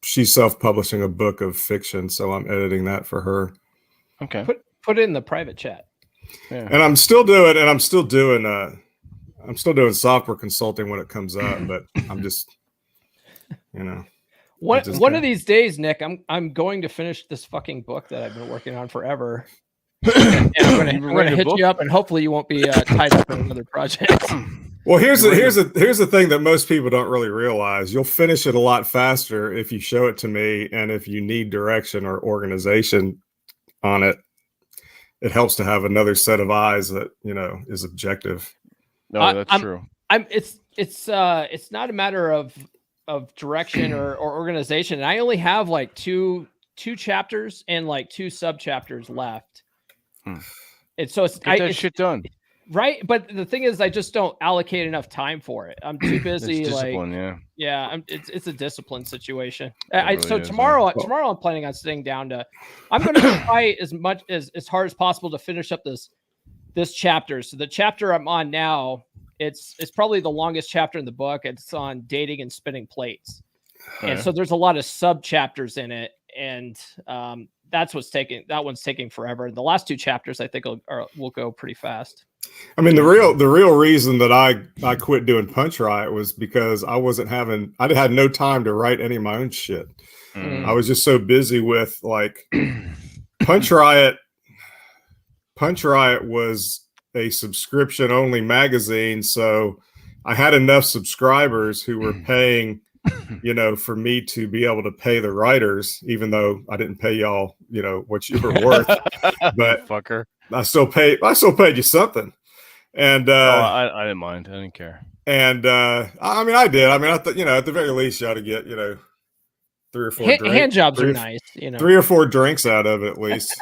self-publishing a book of fiction. So I'm editing that for her. Okay. Put it in the private chat. Yeah. And I'm still doing software consulting when it comes up, but I'm just, one of these days, Nick, I'm going to finish this fucking book that I've been working on forever. And I'm gonna hit you up, and hopefully you won't be tied up in another project. Well, here's the thing that most people don't really realize. You'll finish it a lot faster if you show it to me, and if you need direction or organization on it, it helps to have another set of eyes that is objective. No, that's true. It's not a matter of direction or organization. And I only have like two chapters and like 2 sub chapters left. And so get that shit done. Right, but the thing is, I just don't allocate enough time for it. I'm too busy. It's discipline, it's a discipline situation. Really tomorrow I'm planning on sitting down I'm going to try as hard as possible to finish up this chapter. So the chapter I'm on now, it's probably the longest chapter in the book. It's on dating and spinning plates, and so there's a lot of sub chapters in it, and that one's taking forever. The last 2 chapters I think will go pretty fast. I mean, the real reason that I quit doing Punch Riot was because I had no time to write any of my own shit. I was just so busy with like Punch Riot. Punch Riot was a subscription only magazine, so I had enough subscribers who were paying, for me to be able to pay the writers, even though I didn't pay y'all, what you were worth. But fucker. I still paid you something. And I didn't mind. I didn't care. And I did. I thought, at the very least you ought to get, 3 or 4 drinks. Hand jobs are nice, 3 or 4 drinks out of it at least,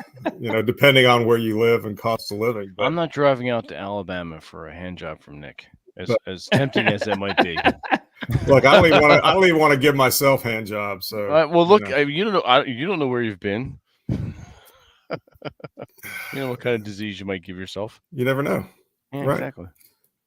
depending on where you live and cost of living. But I'm not driving out to Alabama for a hand job from Nick, as tempting as that might be. Look, I don't even want to give myself hand jobs. So well, look, you don't know where you've been. You know what kind of disease you might give yourself. You never know. Yeah, right. Exactly.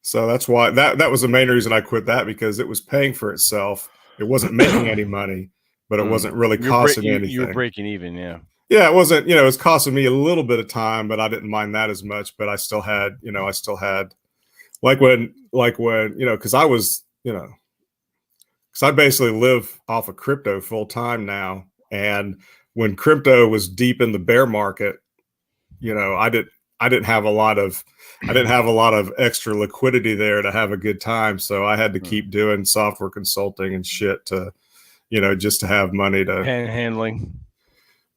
So that's why that was the main reason I quit that, because it was paying for itself. It wasn't making any money, but it wasn't really costing me anything. You were breaking even, yeah. Yeah, it wasn't. It was costing me a little bit of time, but I didn't mind that as much. But I still had, like when, because I was, because I basically live off of crypto full time now, and when crypto was deep in the bear market, I didn't have a lot of extra liquidity there to have a good time. So I had to keep doing software consulting and shit to, just to have money to handling,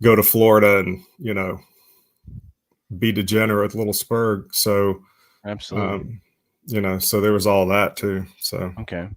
go to Florida and, be degenerate with Little Spurg. So absolutely, so there was all that too. So, okay.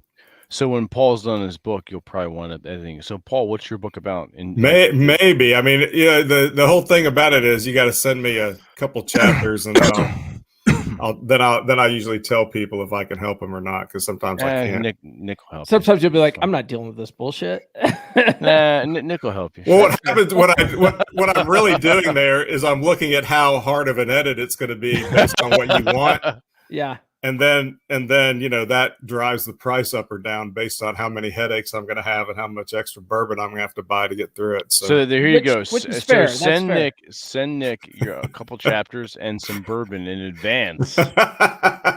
So when Paul's done his book, you'll probably wind up editing. So Paul, what's your book about? Maybe. I mean, the whole thing about it is you got to send me a couple chapters, and then I usually tell people if I can help them or not, because sometimes I can't. Nick will help. Sometimes you'll be like, I'm not dealing with this bullshit. Nick will help you. Well, what happens? What I'm really doing there is I'm looking at how hard of an edit it's going to be based on what you want. Yeah. And then, that drives the price up or down based on how many headaches I'm going to have and how much extra bourbon I'm going to have to buy to get through it. So here you go. Which is so fair. send That's fair. Send Nick a couple chapters and some bourbon in advance.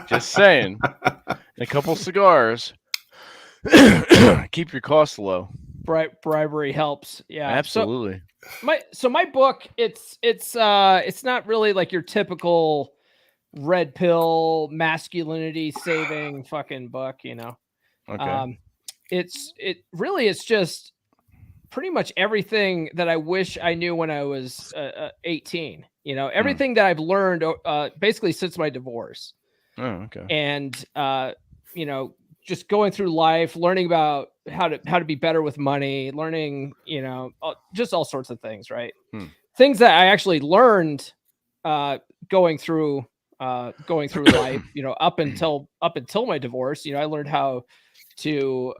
Just saying. And a couple cigars. Keep your costs low. Bribery helps. Yeah, absolutely. So my book, it's not really like your typical red pill masculinity saving fucking book, Okay. It's just pretty much everything that I wish I knew when I was 18. Everything that I've learned basically since my divorce. Oh, okay. And just going through life, learning about how to be better with money, learning, just all sorts of things, right? Things that I actually learned going through life, up until my divorce. I learned how to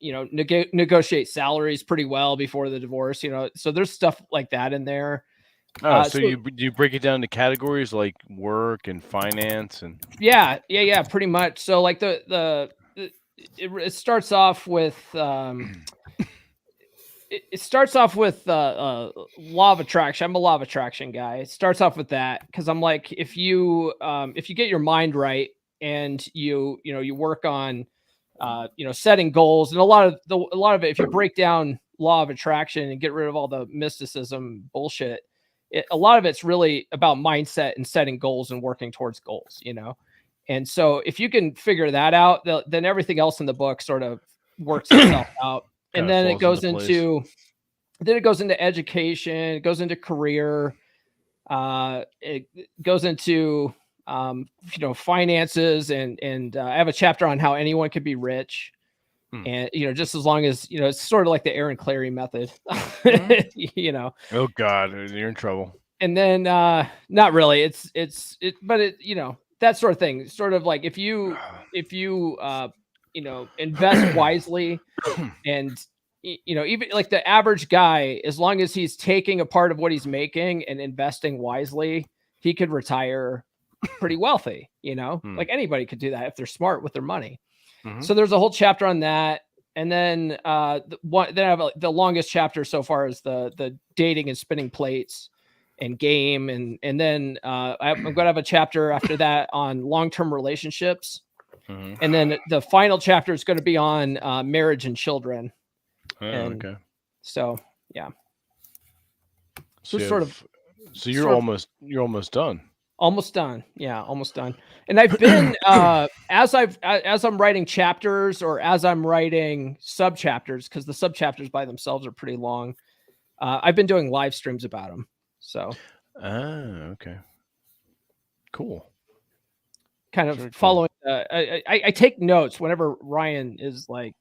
negotiate salaries pretty well before the divorce, so there's stuff like that in there. So you break it down to categories like work and finance and yeah, pretty much. So like it starts off with it starts off with law of attraction. I'm a law of attraction guy. It starts off with that because I'm like, if you get your mind right and you work on setting goals, and a lot of it, if you break down law of attraction and get rid of all the mysticism bullshit, a lot of it's really about mindset and setting goals and working towards goals, And so if you can figure that out, then everything else in the book sort of works itself out. And then it goes into education, it goes into career, it goes into finances, and I have a chapter on how anyone could be rich. And just as long as it's sort of like the Aaron Clary method. Oh God, you're in trouble. And then not really, but that sort of thing, sort of like if you invest wisely, and even like the average guy, as long as he's taking a part of what he's making and investing wisely, he could retire pretty wealthy. Like anybody could do that if they're smart with their money. So there's a whole chapter on that. And then I have the longest chapter so far is the dating and spinning plates and game. And then I'm going to have a chapter after that on long-term relationships. And then the final chapter is going to be on marriage and children. Okay. So, yeah. So you're almost done. Almost done. Yeah, almost done. And I've been as I'm writing chapters, or as I'm writing sub chapters, because the sub chapters by themselves are pretty long. I've been doing live streams about them. So. Okay. Cool. Kind of following. I take notes whenever Ryan is like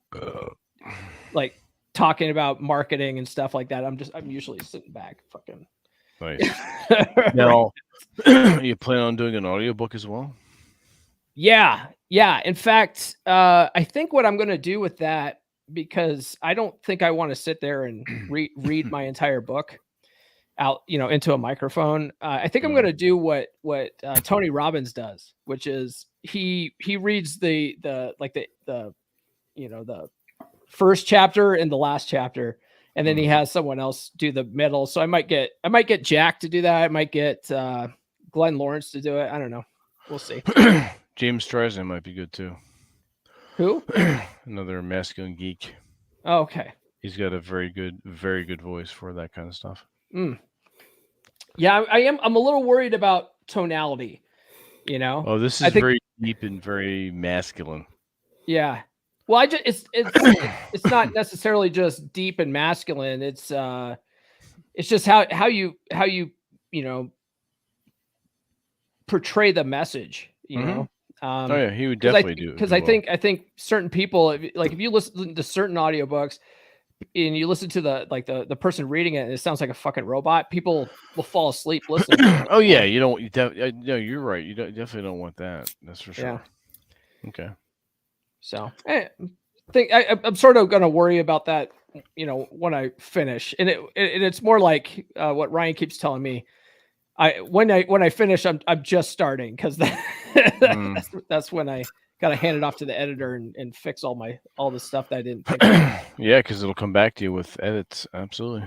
talking about marketing and stuff like that. I'm usually sitting back, fucking. Nice. Now, you plan on doing an audiobook as well? Yeah. In fact, I think what I'm going to do with that, because I don't think I want to sit there and read my entire book out, into a microphone. I think I'm going to do what Tony Robbins does, which is he reads the first chapter and the last chapter, and then he has someone else do the middle. So I might get Jack to do that. I might get Glenn Lawrence to do it. I don't know. We'll see. James Streissand might be good too. Who? Another masculine geek. Oh, okay. He's got a very good voice for that kind of stuff. Yeah, I'm a little worried about tonality. Oh, this is very deep and very masculine. Yeah. Well, it's not necessarily just deep and masculine. It's just how you portray the message. Oh yeah, he would definitely do it. Because I think certain people, like if you listen to certain audiobooks and you listen to the person reading it, and it sounds like a fucking robot, people will fall asleep listening to it. Oh yeah, no, you're right. You definitely don't want that. That's for sure. Yeah. Okay. So I'm sort of going to worry about that, when I finish, and it's more like what Ryan keeps telling me. when I finish, I'm just starting because that's when I gotta hand it off to the editor and fix all the stuff that I didn't think of. Yeah, because it'll come back to you with edits. Absolutely.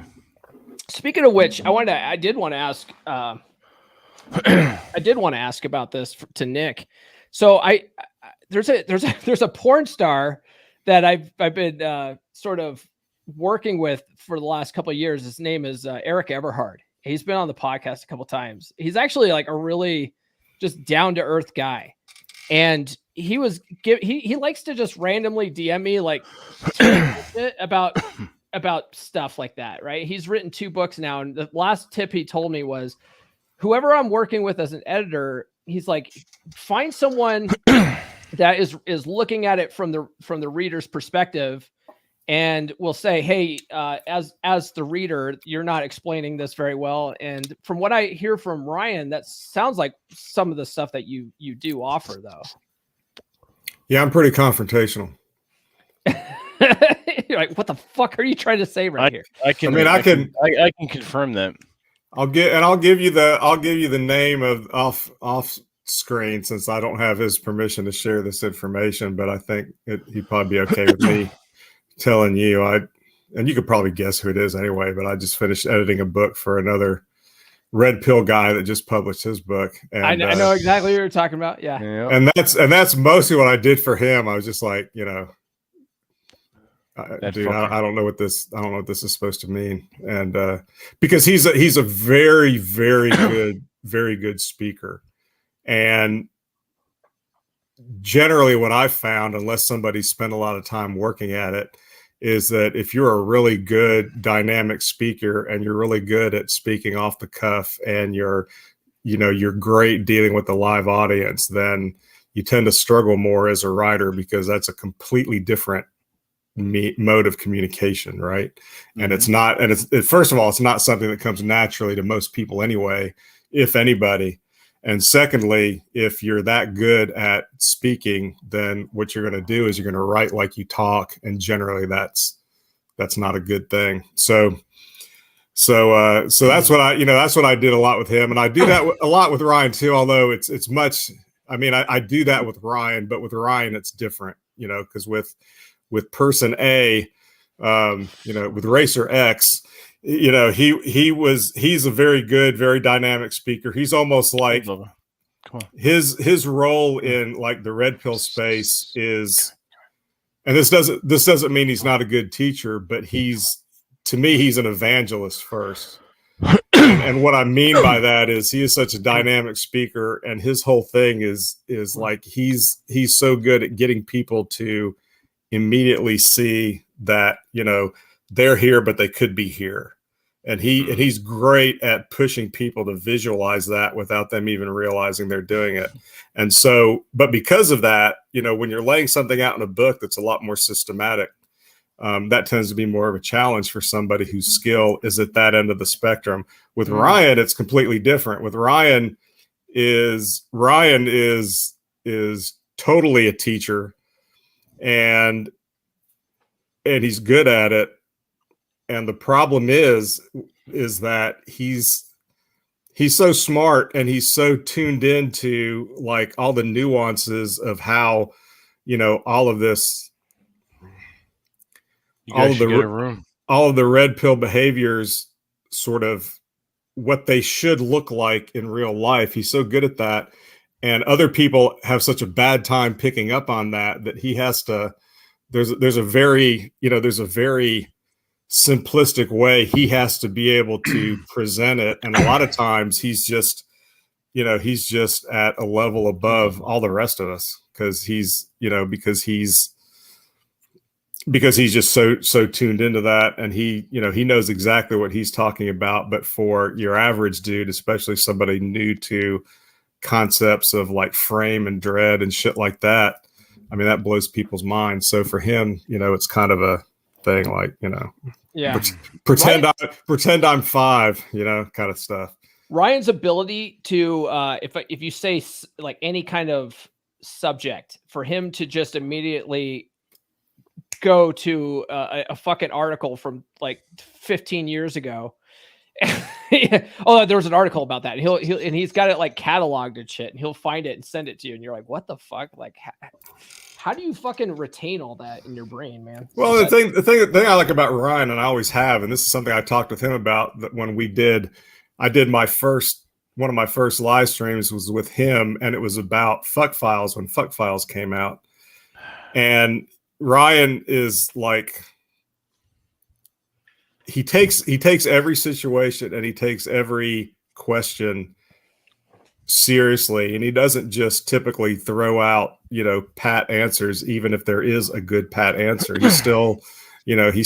Speaking of which, I did want to ask about this to Nick. So there's a porn star that I've been sort of working with for the last couple of years. His name is Eric Everhard. He's been on the podcast a couple of times. He's actually like a really just down to earth guy. And he likes to just randomly DM me like about stuff like that, right? He's written 2 books now, and the last tip he told me was, whoever I'm working with as an editor, he's like, find someone that is looking at it from the reader's perspective, and will say, hey, as the reader, you're not explaining this very well. And from what I hear from Ryan, that sounds like some of the stuff that you do offer, though. Yeah, I'm pretty confrontational. You're like, what the fuck are you trying to say here? I can confirm that. I'll give you the name of off screen, since I don't have his permission to share this information, but I think he'd probably be okay with me telling you. And you could probably guess who it is anyway, but I just finished editing a book for another red pill guy that just published his book. And I know exactly what you're talking about. Yeah. And that's mostly what I did for him. I was just like, dude, I don't know what this is supposed to mean. And because he's a very, very good speaker. And generally what I've found, unless somebody spent a lot of time working at it, is that if you're a really good dynamic speaker and you're really good at speaking off the cuff, and you're great dealing with the live audience, then you tend to struggle more as a writer, because that's a completely different mode of communication, right? Mm-hmm. And first of all, it's not something that comes naturally to most people anyway, if anybody. And secondly, if you're that good at speaking, then what you're going to do is you're going to write like you talk, and generally that's not a good thing. So that's what I did a lot with him, and I do that a lot with Ryan too. Although it's much, I do that with Ryan, but with Ryan it's different, because with person A, with Racer X, he's a very good, very dynamic speaker. He's almost like his role in like the red pill space is, and this doesn't mean he's not a good teacher, but to me, he's an evangelist first. And what I mean by that is he is such a dynamic speaker, and his whole thing is like he's so good at getting people to immediately see that, they're here, but they could be here. And he's great at pushing people to visualize that without them even realizing they're doing it. And so, but because of that, when you're laying something out in a book that's a lot more systematic, that tends to be more of a challenge for somebody whose skill is at that end of the spectrum. With Ryan, it's completely different. With Ryan is totally a teacher, and he's good at it. And the problem is that he's so smart, and he's so tuned into like all the nuances of how, all of this, all of the red pill behaviors, sort of what they should look like in real life. He's so good at that. And other people have such a bad time picking up on that he has to, there's a very simplistic way he has to be able to present it. And a lot of times he's just at a level above all the rest of us, because he's just so tuned into that. And he knows exactly what he's talking about. But for your average dude, especially somebody new to concepts of like frame and dread and shit like that, that blows people's minds. So for him, it's kind of a thing, like, pretend I'm 5, kind of stuff. Ryan's ability to, if you say like any kind of subject, for him to just immediately go to a fucking article from like 15 years ago Oh, there was an article about that. And he's got it like cataloged and shit, and he'll find it and send it to you, and you're like, what the fuck? Like, how do you fucking retain all that in your brain, man? Well, the thing I like about Ryan, and I always have, and this is something I talked with him about, that when I did one of my first live streams was with him, and it was about Fuck Files when Fuck Files came out. And Ryan is like, he takes every situation and he takes every question seriously, and he doesn't just typically throw out, pat answers, even if there is a good pat answer. He still, he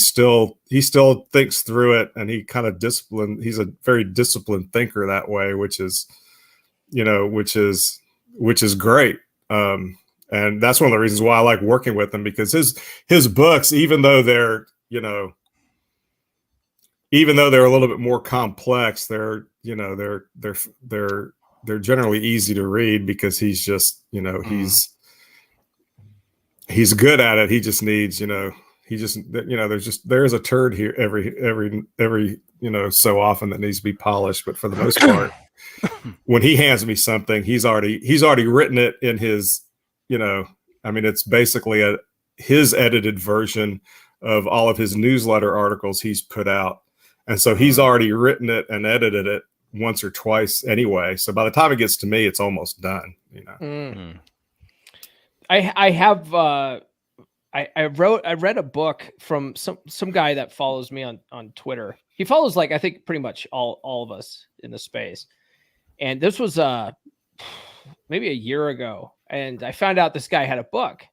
still thinks through it, and he kind of disciplined. He's a very disciplined thinker that way, which is great. And that's one of the reasons why I like working with him, because his books, even though they're a little bit more complex, they're generally easy to read, because he's just, he's good at it. He just needs, there's a turd here every so often that needs to be polished. But for the most part, when he hands me something, he's already written it in his, it's basically his edited version of all of his newsletter articles he's put out. And so he's already written it and edited it once or twice anyway. So by the time it gets to me, it's almost done, Mm. I have, I read a book from some guy that follows me on Twitter. He follows, like, I think pretty much all of us in the space. And this was maybe a year ago. And I found out this guy had a book,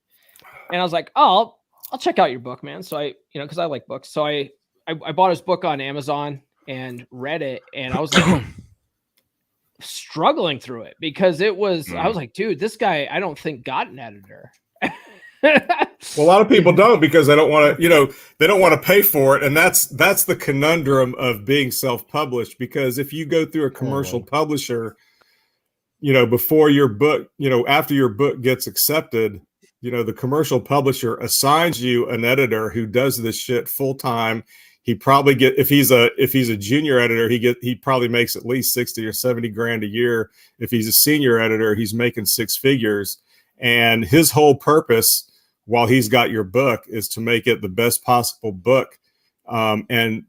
and I was like, oh, I'll check out your book, man. So I, cause I like books. So I bought his book on Amazon and read it. And I was like struggling through it, because I was like, dude, this guy, I don't think got an editor. Well, a lot of people don't, because they don't want to, they don't want to pay for it. And that's the conundrum of being self-published, because if you go through a commercial publisher, before your book, after your book gets accepted, the commercial publisher assigns you an editor who does this shit full time. He probably if he's a junior editor, he probably makes at least 60 or 70 grand a year. If he's a senior editor, he's making six figures. And his whole purpose, while he's got your book, is to make it the best possible book, and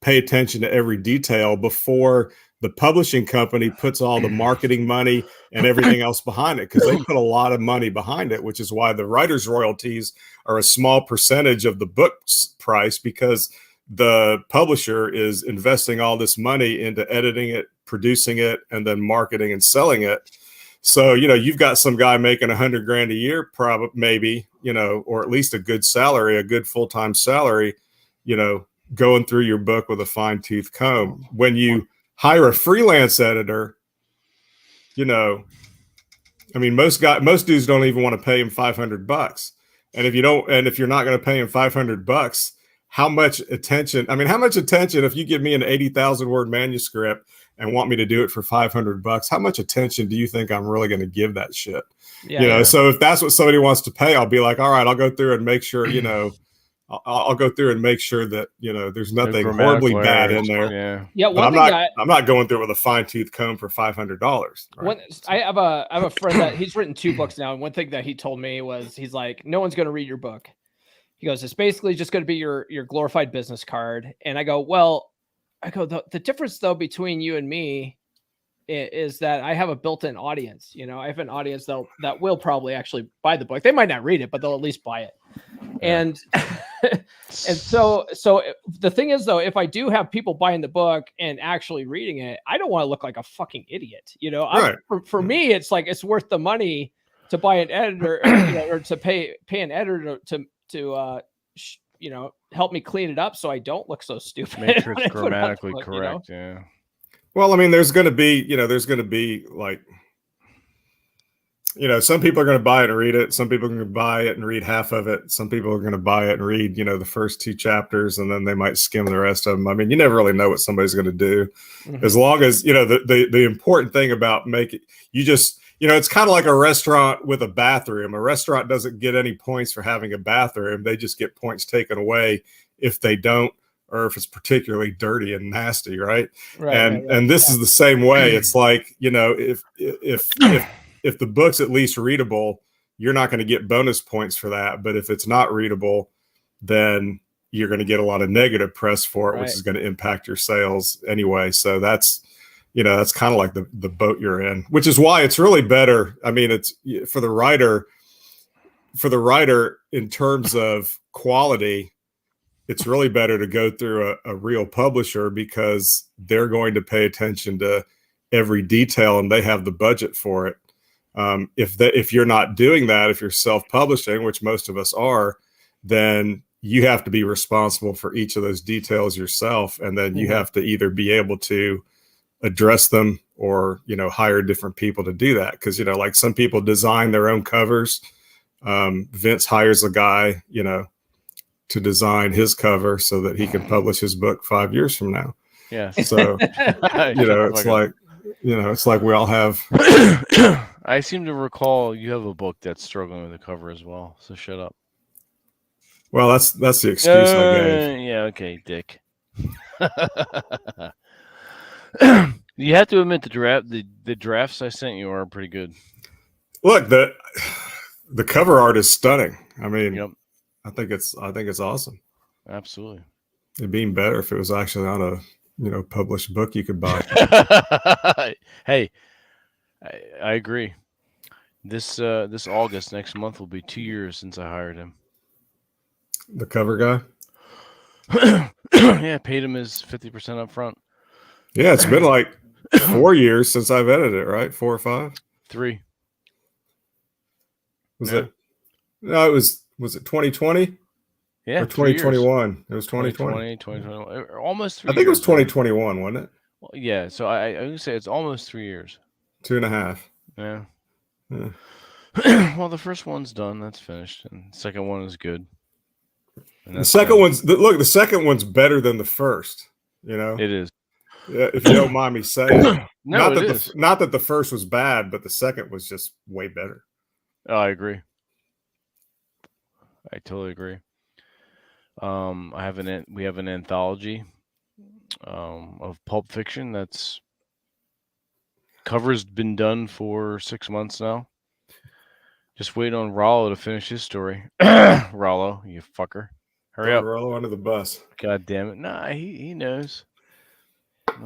pay attention to every detail before the publishing company puts all the marketing money and everything else behind it, because they put a lot of money behind it, which is why the writer's royalties are a small percentage of the book's price, because the publisher is investing all this money into editing it, producing it, and then marketing and selling it. So, you've got some guy making 100 grand a year, probably, maybe, or at least a good salary, a good full-time salary, going through your book with a fine-tooth comb. When you hire a freelance editor, most dudes don't even want to pay him $500. And if you're not going to pay him $500, how much attention if you give me an 80,000 word manuscript and want me to do it for $500, how much attention do you think I'm really going to give that shit? So if that's what somebody wants to pay, I'll be like, all right, I'll go through and make sure, I'll go through and make sure that, there's nothing horribly bad in there. Yeah. I'm not going through it with a fine tooth comb for $500. Right? I have a friend that he's written 2 books now. And one thing that he told me was, he's like, no one's going to read your book. He goes, it's basically just going to be your glorified business card. And I go, the difference though, between you and me is that I have a built-in audience. I have an audience that will probably actually buy the book. They might not read it, but they'll at least buy it. And so the thing is, though, if I do have people buying the book and actually reading it, I don't want to look like a fucking idiot. Right. For me, it's like, it's worth the money to buy an editor, or to pay an editor to help me clean it up so I don't look so stupid. Make sure it's grammatically correct. Yeah. Well, there's going to be like, some people are going to buy it and read it. Some people are going to buy it and read half of it. Some people are going to buy it and read, the first 2 chapters, and then they might skim the rest of them. You never really know what somebody's going to do. Mm-hmm. As long as, the important thing about it's kind of like a restaurant with a bathroom. A restaurant doesn't get any points for having a bathroom. They just get points taken away if they don't, or if it's particularly dirty and nasty, right? Right, And this is the same way. It's like, you know, if the book's at least readable, you're not going to get bonus points for that. But if it's not readable, then you're going to get a lot of negative press for it, which is going to impact your sales anyway. So that's, you know, that's kind of like the boat you're in, which is why it's really better. I mean, it's for the writer in terms of quality, it's really better to go through a real publisher because they're going to pay attention to every detail and they have the budget for it. If you're not doing that, if you're self-publishing, which most of us are, then you have to be responsible for each of those details yourself. And then you have to either be able to address them or, you know, hire different people to do that. Cause, you know, like some people design their own covers. Vince hires a guy, you know, to design his cover so that he can publish his book 5 years from now. Yeah. So, you know, it's like, you know, it's like we all have. I seem to recall you have a book that's struggling with the cover as well. So shut up. Well, that's the excuse I gave. Yeah. Okay, Dick. You have to admit the drafts I sent you are pretty good. Look, the cover art is stunning. I mean, Yep. I think it's awesome. Absolutely. It'd be better if it was actually on a, you know, published book you could buy. Hey, I agree. This August next month will be 2 years since I hired him. The cover guy. Yeah, paid him his 50% up front. Yeah, it's been like 4 years since I've edited it, right? 4 or 5? 3. Was it? No, it was it 2020? Yeah, Or 2021? It was 2020. 2021. Almost 3 I think it was years, 2021, wasn't it? Well, yeah, so I would say it's almost 3 years. 2.5. Yeah. Yeah. Well, the first one's done. That's finished. And the second one is good. And The second the second one's better than the first, you know? It is. Yeah, if you don't mind me saying. No, Not that the first was bad, but the second was just way better. Oh, I agree. I totally agree. We have an anthology of pulp fiction that's cover's been done for 6 months now. Just waiting on Rollo to finish his story. Rollo, you fucker. Hurry up. Rollo under the bus. God damn it. Nah, he knows.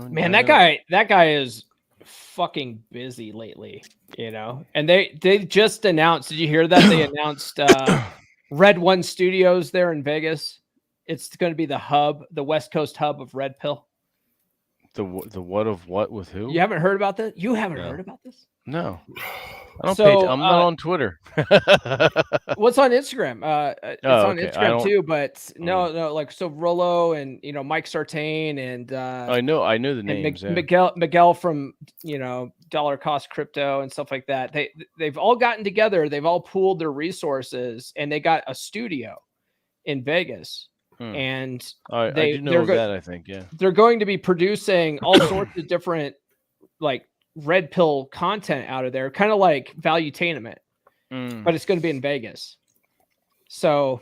Man, that guy is fucking busy lately, you know. And they just announced, did you hear that? They announced Red One Studios there in Vegas. It's going to be the hub, the West Coast hub of Red Pill. The what of what with who? You haven't heard about this? You haven't heard about this? No. I don't So, I'm not on Twitter. What's on Instagram? It's on okay. Instagram too, but no, like so Rollo and you know Mike Sartain and I know the names. Miguel from you know Dollar Cost Crypto and stuff like that. They've all gotten together. They've all pooled their resources and they got a studio in Vegas. And I do know that. I think they're going to be producing all sorts of different like Red Pill content out of there, kind of like Valuetainment, but it's going to be in Vegas. So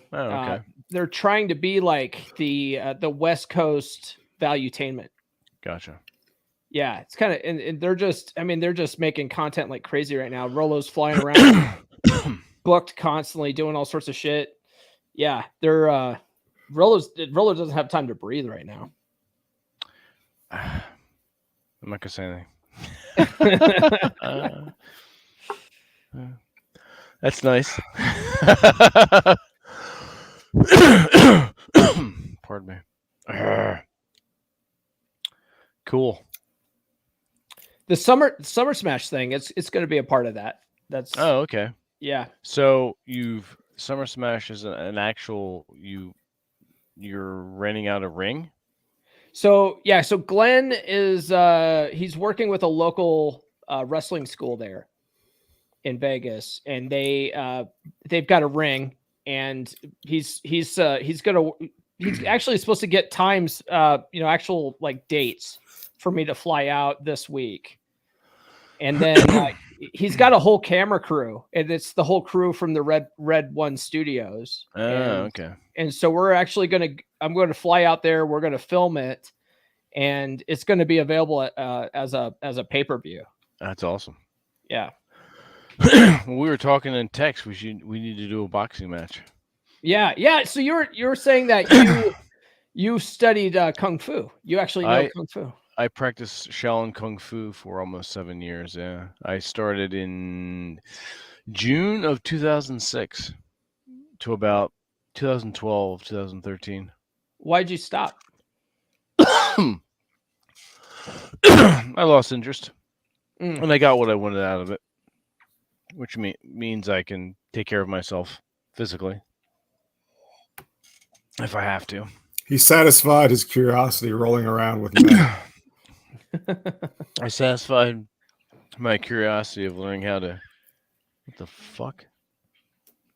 they're trying to be like the West Coast Valuetainment. Gotcha. Yeah, it's kind of and they're just making content like crazy right now. Rollo's flying around, booked constantly, doing all sorts of shit. Yeah, they're Rollo doesn't have time to breathe right now. I'm not gonna say anything. That's nice. Pardon me. Cool. The summer smash thing, it's going to be a part of that. That's okay. Yeah. So Summer Smash is an actual you're renting out a ring. So yeah, so Glenn is he's working with a local wrestling school there in Vegas, and they've got a ring, and he's actually supposed to get times, actual like dates for me to fly out this week. And then he's got a whole camera crew, and it's the whole crew from the Red One Studios. Okay. And so we're actually I'm going to fly out there. We're going to film it, and it's going to be available as a pay-per-view. That's awesome. Yeah. When we were talking in text, we need to do a boxing match. Yeah. So you're saying that you studied Kung Fu. You actually know Kung Fu. I practiced Shaolin Kung Fu for almost 7 years. Yeah, I started in June of 2006 to about 2012, 2013. Why'd you stop? I lost interest, and I got what I wanted out of it, which means I can take care of myself physically if I have to. He satisfied his curiosity rolling around with men. I satisfied my curiosity of learning how to. What the fuck?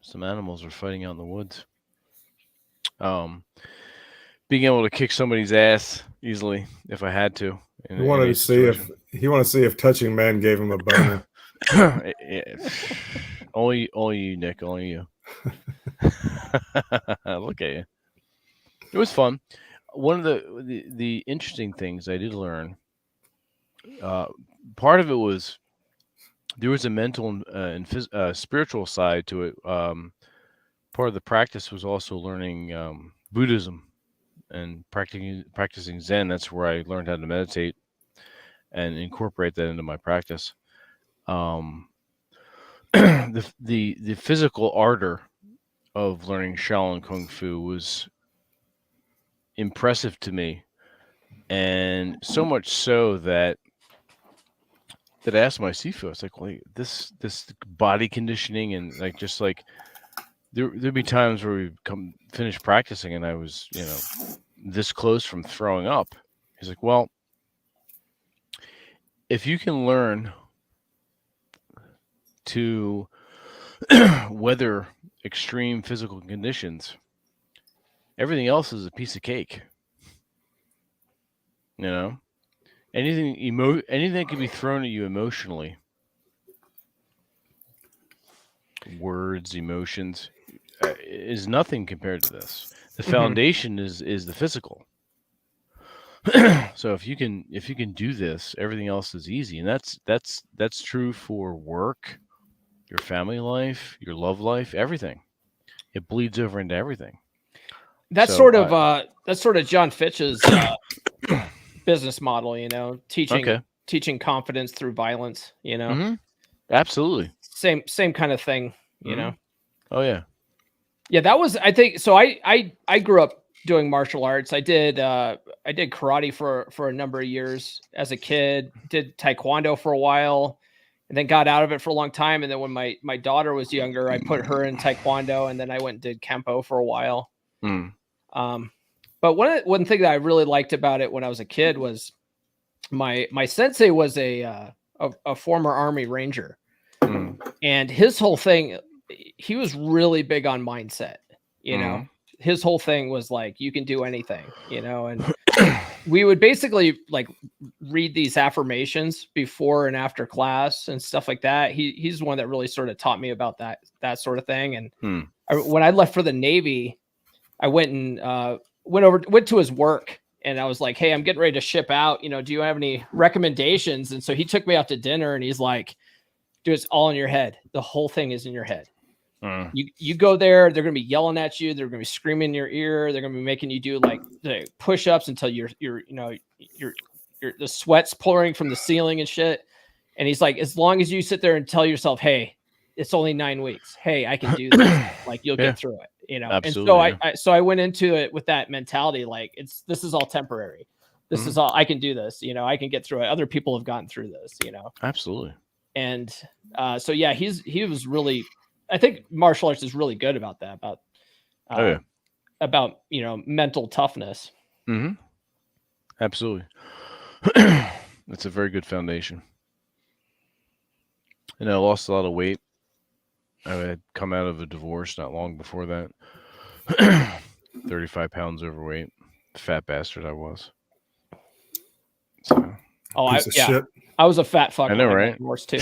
Some animals are fighting out in the woods. Being able to kick somebody's ass easily if I had to. He wanted to see if touching men gave him a boner. Only you, Nick. Only you. Look at you. It was fun. One of the interesting things I did learn. Part of it was there was a mental and spiritual side to it. Part of the practice was also learning Buddhism and practicing Zen. That's where I learned how to meditate and incorporate that into my practice. The physical ardor of learning Shaolin Kung Fu was impressive to me, and so much so that I asked my Sifu, I was like, "Wait, this body conditioning and there'd be times where we finish practicing, and I was this close from throwing up." He's like, "Well, if you can learn to weather extreme physical conditions, everything else is a piece of cake. Anything that can be thrown at you emotionally, words, emotions, is nothing compared to this. The foundation is the physical. So if you can do this, everything else is easy, and that's true for work, your family life, your love life, everything. It bleeds over into everything. That's sort of John Fitch's business model, teaching confidence through violence, Absolutely. Same kind of thing, Oh yeah. Yeah, that was, I think, so I grew up doing martial arts. I did karate for a number of years as a kid, did taekwondo for a while, and then got out of it for a long time. And then when my daughter was younger, I put her in taekwondo, and then I went and did kempo for a while. But one thing that I really liked about it when I was a kid was my sensei was a former Army Ranger, and his whole thing, he was really big on mindset. His whole thing was like, you can do anything, and we would basically like read these affirmations before and after class and stuff like that. He's the one that really sort of taught me about that sort of thing. And when I left for the Navy, I went and went to his work, and I was like, "Hey, I'm getting ready to ship out. Do you have any recommendations?" And so he took me out to dinner, and he's like, "Dude, it's all in your head. The whole thing is in your head. You go there, they're going to be yelling at you. They're going to be screaming in your ear. They're going to be making you do like push-ups until you're the sweat's pouring from the ceiling and shit." And he's like, "As long as you sit there and tell yourself, hey, it's only 9 weeks. Hey, I can do this. Like, you'll get through it, Absolutely. And so I went into it with that mentality. Like, this is all temporary. This is all, I can do this. I can get through it. Other people have gotten through this, Absolutely. And so, yeah, he was really, I think martial arts is really good about that, about mental toughness. Absolutely. That's a very good foundation. And I lost a lot of weight. I had come out of a divorce not long before that. 35 pounds overweight. Fat bastard I was. So. Shit. I was a fat fuck. I know, when right? got divorced too.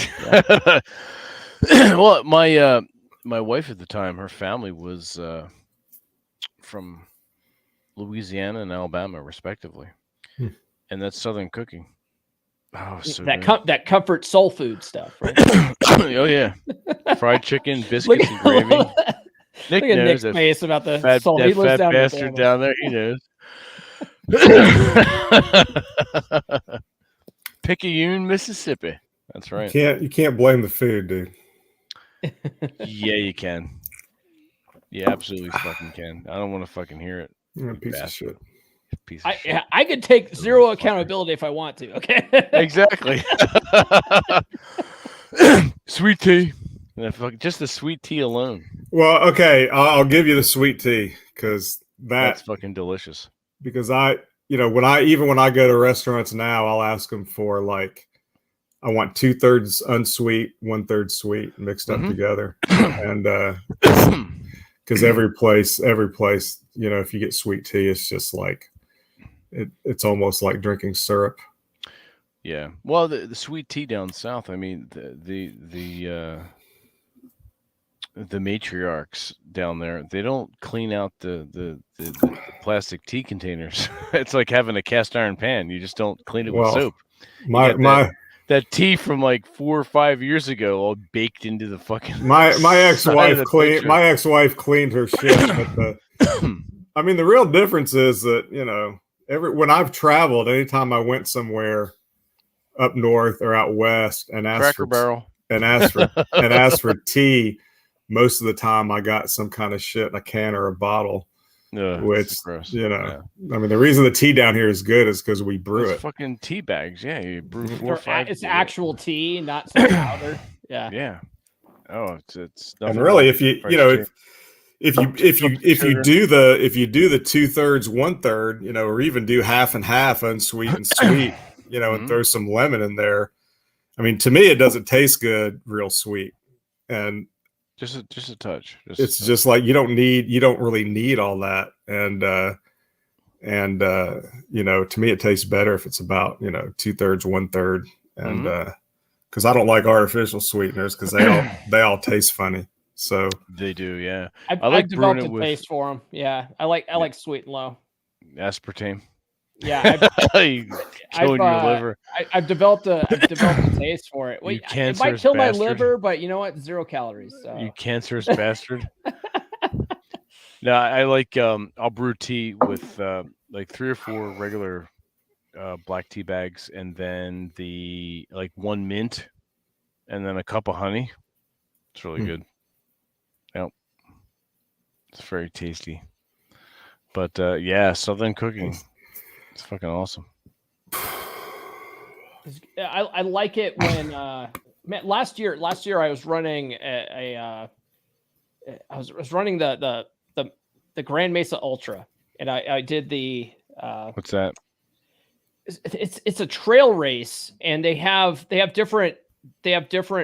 Yeah. Well, my wife at the time, her family was from Louisiana and Alabama, respectively, and that's Southern cooking. Oh, so that comfort soul food stuff, right? Oh yeah, fried chicken, biscuits, and gravy. Nick Look at knows Nick's face about the fat, soul. He that lives fat down bastard in down there. He knows. Picayune, Mississippi. That's right. You can't blame the food, dude. Yeah, you can. You absolutely fucking can. I don't want to fucking hear it. You're a piece of shit. Piece of shit. I could take zero accountability if I want to. Okay. Exactly. Sweet tea. Just the sweet tea alone. Well, okay, I'll give you the sweet tea because That's fucking delicious. Because when I go to restaurants now, I'll ask them for like, I want 2/3 unsweet, 1/3 sweet mixed up together, and because every place, if you get sweet tea, it's just like it's almost like drinking syrup. Yeah. Well, the sweet tea down south. I mean, the matriarchs down there, they don't clean out the plastic tea containers. It's like having a cast iron pan. You just don't clean it with soap. That tea from like 4 or 5 years ago, all baked into the fucking. My ex-wife cleaned her shit. But I mean, the real difference is that when I've traveled, anytime I went somewhere up north or out west and asked for tea, most of the time I got some kind of shit in a can or a bottle. Which I mean, the reason the tea down here is good is because we brew it. Fucking tea bags, yeah. You brew 4 or 5. It's actual tea, not some powder. Yeah, yeah. Oh, it's. And really, if you do the 2/3, 1/3, or even do half and half, unsweet and sweet, and throw some lemon in there. I mean, to me, it doesn't taste good, real sweet, and. Just a touch. It's just like you don't really need all that, and to me it tastes better if it's about 2/3, 1/3, and because I don't like artificial sweeteners because they all taste funny. So they do, yeah. I've developed a taste for them. Yeah, I like sweet and low. Aspartame. Yeah, killing your liver. I've developed a taste for it. Wait, it might kill my liver, but you know what? 0 calories. So. You cancerous bastard. No, I like. I'll brew tea with like 3 or 4 regular black tea bags, and then the 1 mint, and then a cup of honey. It's really good. Yep, it's very tasty. But yeah, Southern cooking. It's fucking awesome. I like it when last year I was running I was running the Grand Mesa Ultra, and I did the what's that? It's a trail race, and they have different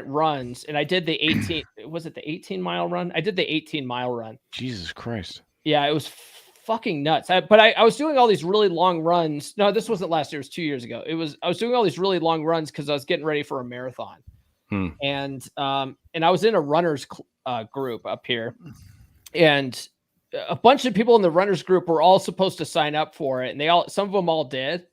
runs, and I did the 18. Was it the 18-mile run? I did the 18-mile run. Jesus Christ! Yeah, it was fucking nuts. But I was doing all these really long runs. No, this wasn't last year. It was 2 years ago. I was doing all these really long runs because I was getting ready for a marathon. And I was in a runners group up here, and a bunch of people in the runners group were all supposed to sign up for it, and some of them all did.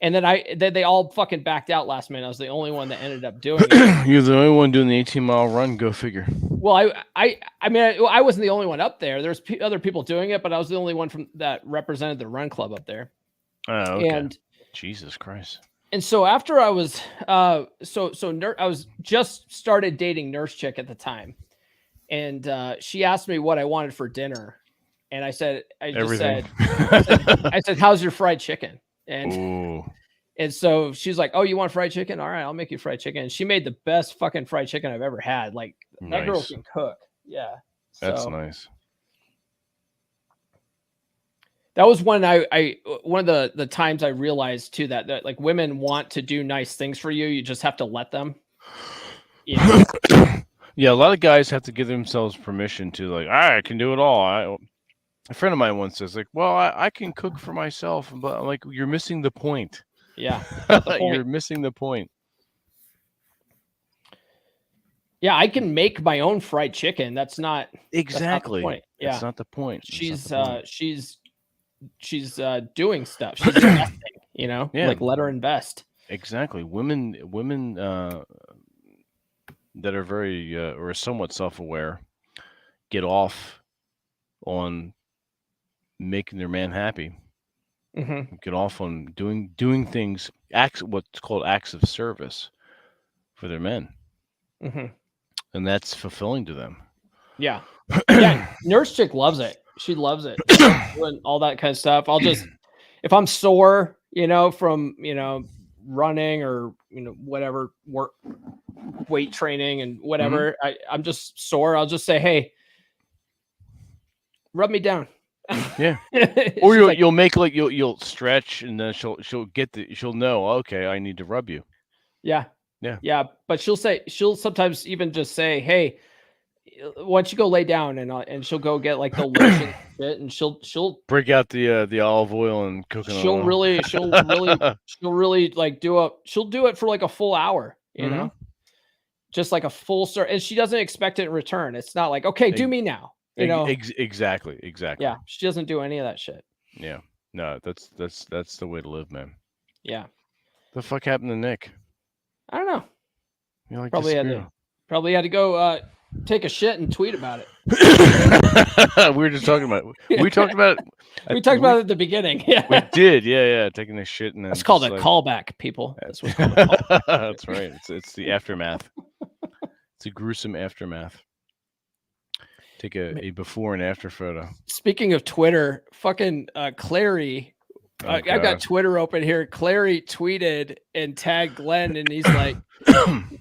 And then they all fucking backed out last minute. I was the only one that ended up doing it. You're the only one doing the 18-mile run. Go figure. Well, I mean, I wasn't the only one up there. There's other people doing it, but I was the only one that represented the run club up there. Oh, okay. And Jesus Christ. And so after I was, I was just started dating Nurse Chick at the time, and she asked me what I wanted for dinner, and I said, I said, how's your fried chicken? And so she's like, oh, you want fried chicken? All right, I'll make you fried chicken. And she made the best fucking fried chicken I've ever had. Like, that girl can cook. Yeah. That's nice. That was when one of the times I realized too that like women want to do nice things for you. You just have to let them. Yeah, a lot of guys have to give themselves permission to like, I can do it all. A friend of mine once says like, well, I can cook for myself, but I'm like, you're missing the point. Yeah. You're missing the point. Yeah, I can make my own fried chicken. That's not Exactly. the point. Yeah, That's not the point. she's doing stuff. She's investing. Yeah. Like let her invest. Exactly. Women that are very or somewhat self-aware get off on making their man happy. Mm-hmm. Get off on doing things, what's called acts of service for their men, Mm-hmm. and that's fulfilling to them. Yeah, yeah. Nurse chick loves it. She loves it. Doing all that kind of stuff. I'll just, if I'm sore, from running or whatever work, weight training and whatever, I'm just sore. I'll just say, hey, rub me down. Yeah. Or you'll make like you'll stretch, and then she'll know, okay, I need to rub you. Yeah. But she'll sometimes even just say, hey, why don't you go lay down, and she'll go get like the lotion and shit, and she'll break out the olive oil and coconut she'll oil. really like she'll do it for like a full hour, just like a full start, and she doesn't expect it in return. It's not like, okay, do me now. Exactly. Yeah, she doesn't do any of that shit. Yeah, no, that's the way to live, man. Yeah. The fuck happened to Nick? I don't know. You like Probably had to go take a shit and tweet about it. We were just talking about it. We talked about it. We talked about it at the beginning. Yeah, we did. Yeah, taking a shit and then that's called a callback, people. That's what's called a callback. That's right. It's the aftermath. It's a gruesome aftermath. Take a before and after photo. Speaking of Twitter, fucking Clary, I've got Twitter open here. Clary tweeted and tagged Glenn, and he's like,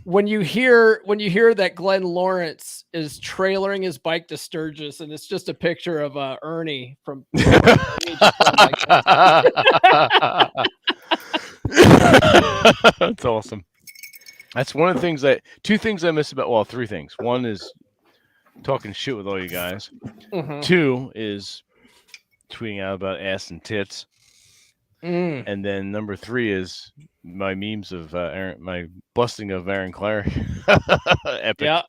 when you hear that Glenn Lawrence is trailering his bike to Sturgis, and it's just a picture of Ernie from. That's awesome. That's one of the things two things I miss about, well, three things. One is talking shit with all you guys. Mm-hmm. Two is tweeting out about ass and tits. And then number three is my memes of my busting of Aaron Clary. Epic. Yeah.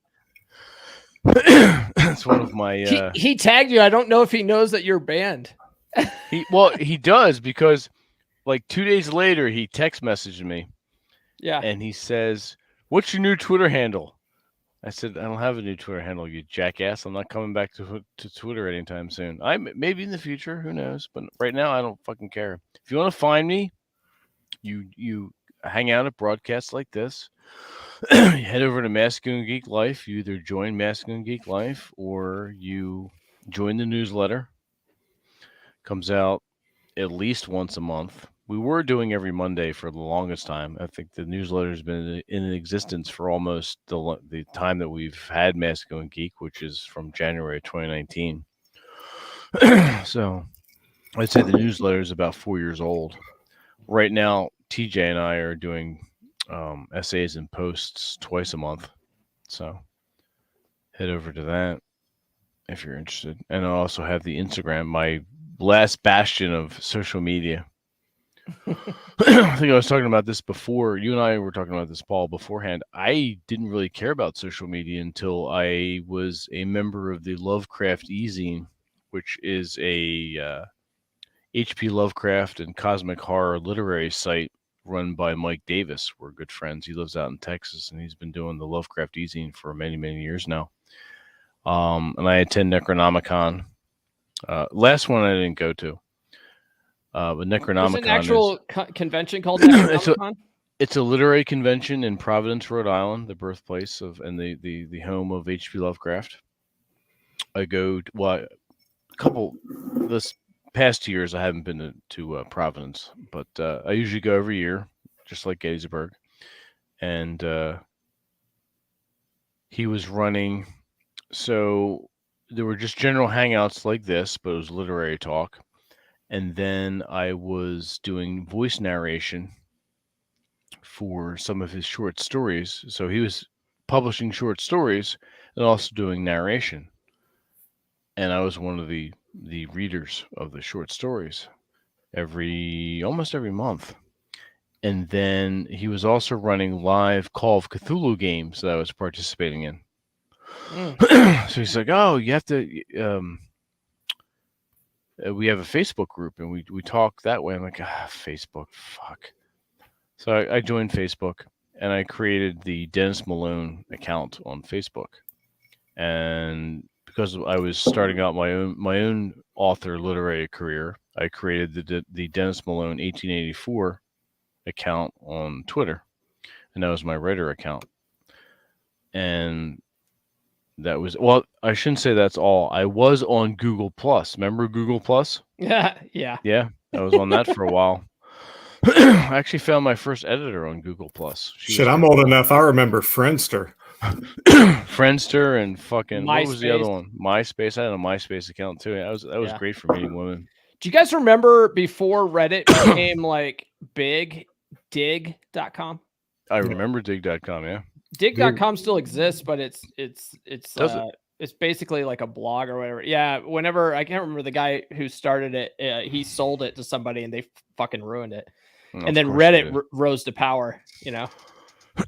It's one of my he tagged you. I don't know if he knows that you're banned. He does, because like 2 days later he text messaged me. Yeah. And he says, "What's your new Twitter handle?" I said, "I don't have a new Twitter handle, you jackass. I'm not coming back to Twitter anytime soon. Maybe in the future, who knows? But right now, I don't fucking care. If you want to find me, you hang out at broadcasts like this. You head over to Masculine Geek Life. You either join Masculine Geek Life or you join the newsletter. Comes out at least once a month. We were doing every Monday for the longest time. I think the newsletter has been in existence for almost the time that we've had Masculine Geek, which is from January 2019. So I'd say the newsletter is about 4 years old. Right now, TJ and I are doing essays and posts twice a month. So head over to that if you're interested. And I also have the Instagram, my last bastion of social media. I think I was talking about this before. You and I were talking about this, Paul, beforehand. I didn't really care about social media until I was a member of the Lovecraft e-zine, which is a H.P. Lovecraft and cosmic horror literary site run by Mike Davis. We're good friends. He lives out in Texas, and he's been doing the Lovecraft e-zine for many, many years now. And I attend Necronomicon. Last one I didn't go to. But Necronomicon is an actual convention called Necronomicon? It's a literary convention in Providence, Rhode Island, the birthplace of and the home of H.P. Lovecraft. I go this past 2 years I haven't been to Providence, but I usually go every year, just like Gettysburg. And he was running, so there were just general hangouts like this, but it was literary talk. And then I was doing voice narration for some of his short stories. So he was publishing short stories and also doing narration. And I was one of the readers of the short stories almost every month. And then he was also running live Call of Cthulhu games that I was participating in. So he's like, "Oh, you have to." We have a Facebook group, and we talk that way. I'm like, Facebook, fuck. So I joined Facebook, and I created the Dennis Malone account on Facebook, and because I was starting out my own author literary career, I created the Dennis Malone 1884 account on Twitter, and that was my writer account. And that was, well, I shouldn't say that's all. I was on Google Plus. Remember Google Plus? Yeah. Yeah, I was on that for a while. I actually found my first editor on Google Plus. Shit, I'm old enough. I remember Friendster. Friendster and fucking what was the other one? MySpace. I had a MySpace account too. That was great for meeting women. Do you guys remember before Reddit became like big, dig.com? I remember dig.com, yeah. Dig.com still exists, but it's basically like a blog or whatever. Yeah, whenever I can't remember the guy who started it, he sold it to somebody and they fucking ruined it. And then Reddit rose to power, you know.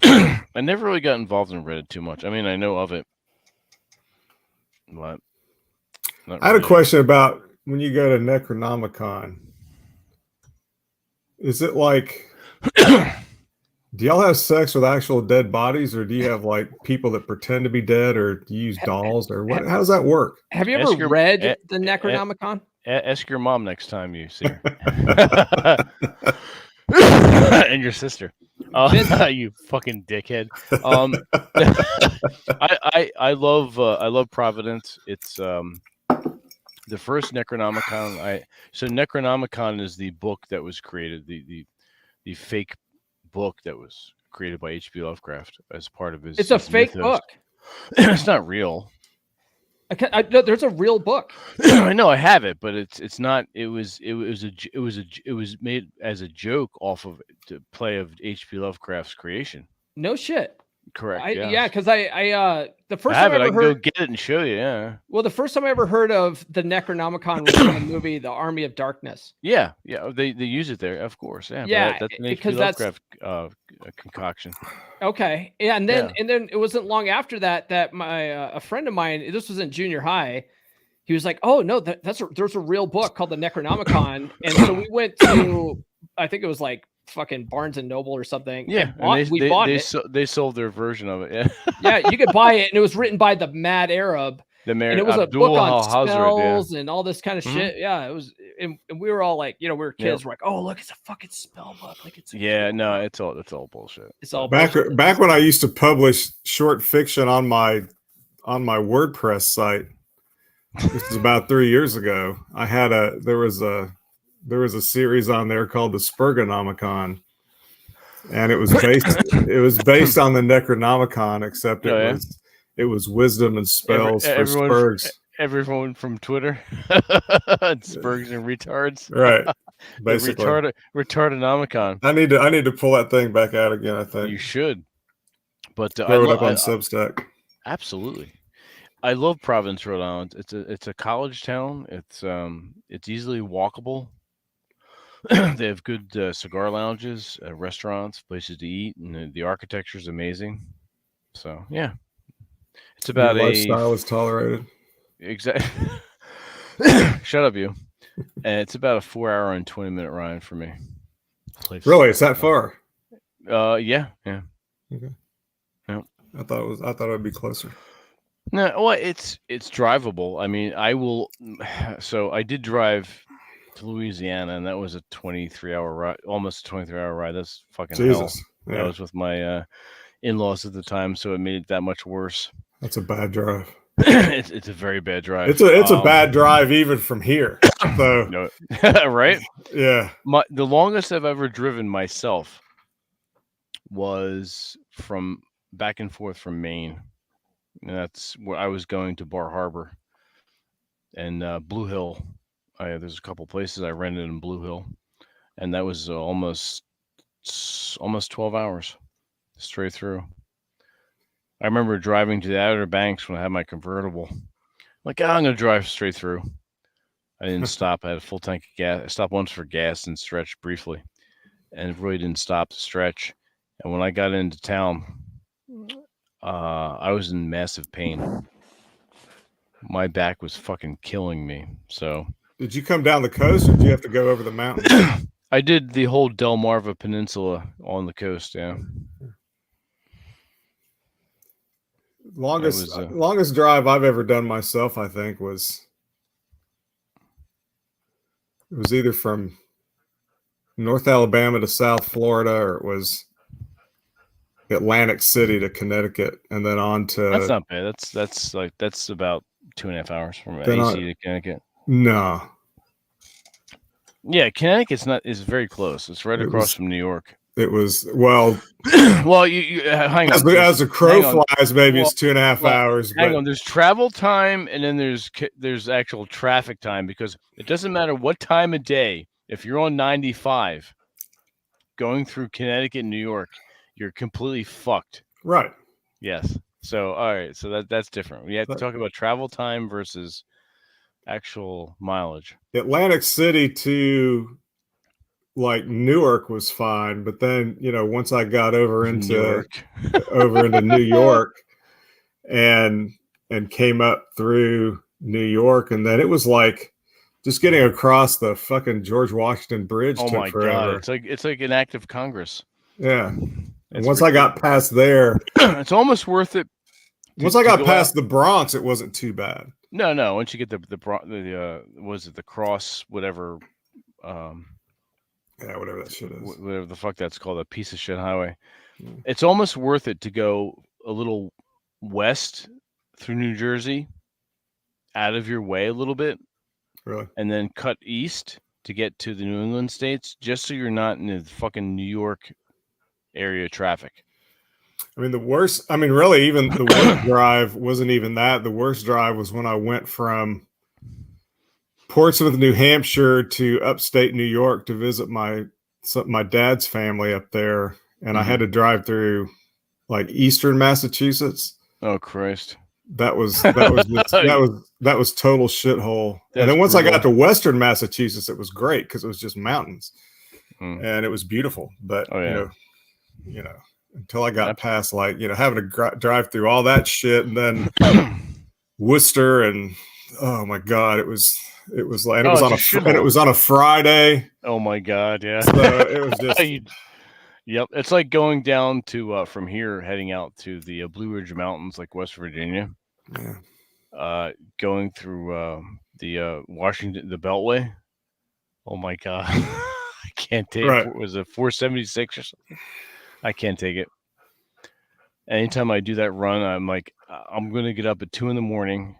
I never really got involved in Reddit too much. I mean, I know of it, but I had a question about when you go to Necronomicon. Is it like, do y'all have sex with actual dead bodies, or do you have like people that pretend to be dead, or do you use dolls, or what? How does that work? Have you ever read the Necronomicon? Ask your mom next time you see her. And your sister. You fucking dickhead. I love Providence. It's the first Necronomicon. So Necronomicon is the book that was created, the fake book that was created by H.P. Lovecraft as part of his. It's a fake book. It's not real. No, there's a real book. I know I have it, but it's not. It was made as a joke off of the play of H.P. Lovecraft's creation. No shit. Correct. Yeah, because I the first I have time it. I I ever can heard. Go get it and show you. Yeah. Well, the first time I ever heard of the Necronomicon was in the movie The Army of Darkness. Yeah. They use it there, of course. Yeah. Yeah, that's an H.P. Lovecraft concoction. Okay. Yeah, and then it wasn't long after that my a friend of mine, this was in junior high, he was like, "Oh no, there's a real book called the Necronomicon," and so we went to, I think it was like fucking Barnes and Noble or something. Yeah, we bought it. They sold their version of it. Yeah. Yeah, you could buy it, and it was written by the Mad Arab. And it was a book on spells and all this kind of shit. Yeah, it was, and we were all like, we were kids. We're like, "Oh, look, it's a fucking spell book." Like it's no, it's all bullshit. It's all back when I used to publish short fiction on my WordPress site. This is about 3 years ago. I had there was a series on there called the Spurgonomicon, and it was based on the Necronomicon, except it was wisdom and spells for Spurgs. Everyone from Twitter, Spurgs and retards, right? Basically, retardonomicon. I need to pull that thing back out again. I think you should, but throw it up on Substack. Absolutely. I love Providence, Rhode Island. It's a college town. It's easily walkable. They have good cigar lounges, restaurants, places to eat, and the architecture is amazing. So yeah, it's about Your lifestyle is tolerated. Exactly. Shut up, you. And it's about a 4-hour and 20-minute ride for me. Really, it's that far? Yeah. Okay. Yeah. I thought it would be closer. No, well, it's drivable. I mean, I will. So I did drive to Louisiana, and that was a 23-hour ride, almost a 23-hour ride. That's fucking Jesus. Hell. Yeah. I was with my in-laws at the time, so it made it that much worse. That's a bad drive. It's a very bad drive. It's a bad drive even from here. So no, right? Yeah. The longest I've ever driven myself was from back and forth from Maine. And that's where I was going to Bar Harbor and Blue Hill. There's a couple places I rented in Blue Hill, and that was almost 12 hours straight through. I remember driving to the Outer Banks when I had my convertible. Like, I'm going to drive straight through. I didn't stop. I had a full tank of gas. I stopped once for gas and stretched briefly. and it really didn't stop the stretch. And when I got into town, I was in massive pain. My back was fucking killing me. So, did you come down the coast, or did you have to go over the mountains? I did the whole Delmarva Peninsula on the coast. Yeah. Longest drive I've ever done myself, I think, was either from North Alabama to South Florida, or it was Atlantic City to Connecticut, and then on to. That's not bad. That's about 2.5 hours from AC to Connecticut. No. Yeah, Connecticut's is very close. It's right across from New York. It was well. Well, you hang on. As a crow flies, maybe it's 2.5 hours. Hang on. There's travel time, and then there's actual traffic time, because it doesn't matter what time of day. If you're on 95, going through Connecticut and New York, you're completely fucked. Right. Yes. So all right. So that's different. We have to talk about travel time versus actual mileage. Atlantic City to like Newark was fine, but then once I got over into New York and came up through New York, and then it was like just getting across the fucking George Washington Bridge took forever. God, it's like an act of Congress. Yeah. And once I got past there, it's almost worth it. Once I got past the Bronx, it wasn't too bad. No. Once you get the cross, whatever. Yeah, whatever that shit is. Whatever the fuck that's called, a piece of shit highway. Yeah. It's almost worth it to go a little west through New Jersey, out of your way a little bit. Really? And then cut east to get to the New England states, just so you're not in the fucking New York area traffic. I mean, really, even the worst drive wasn't even that. The worst drive was when I went from Portsmouth, New Hampshire to upstate New York to visit my dad's family up there, and I had to drive through like eastern Massachusetts. Oh Christ. That was total shithole. And then once brutal. I got to western Massachusetts, it was great because it was just mountains, and it was beautiful. But until I got past having to drive through all that shit, and then Worcester, and oh my god, it was like, and it was on a Friday. Oh my god, yeah. So it was just. Yep, it's like going down to from here, heading out to the Blue Ridge Mountains, like West Virginia. Yeah. Going through the Washington, the Beltway. Oh my god, I can't take it. Was it 476 or something? I can't take it. Anytime I do that run, I'm like, I'm gonna get up at 2 a.m.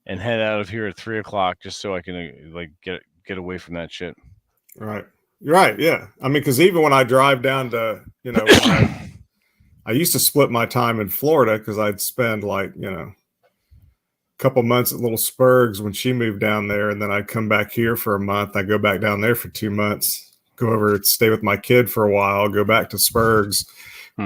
and head out of here at 3 o'clock just so I can like get away from that shit. Right. Right, yeah. I mean, because even when I drive down to, I used to split my time in Florida because I'd spend like, a couple months at Little Spurgs when she moved down there, and then I'd come back here for a month. I go back down there for 2 months, go over and stay with my kid for a while, go back to Spurgs,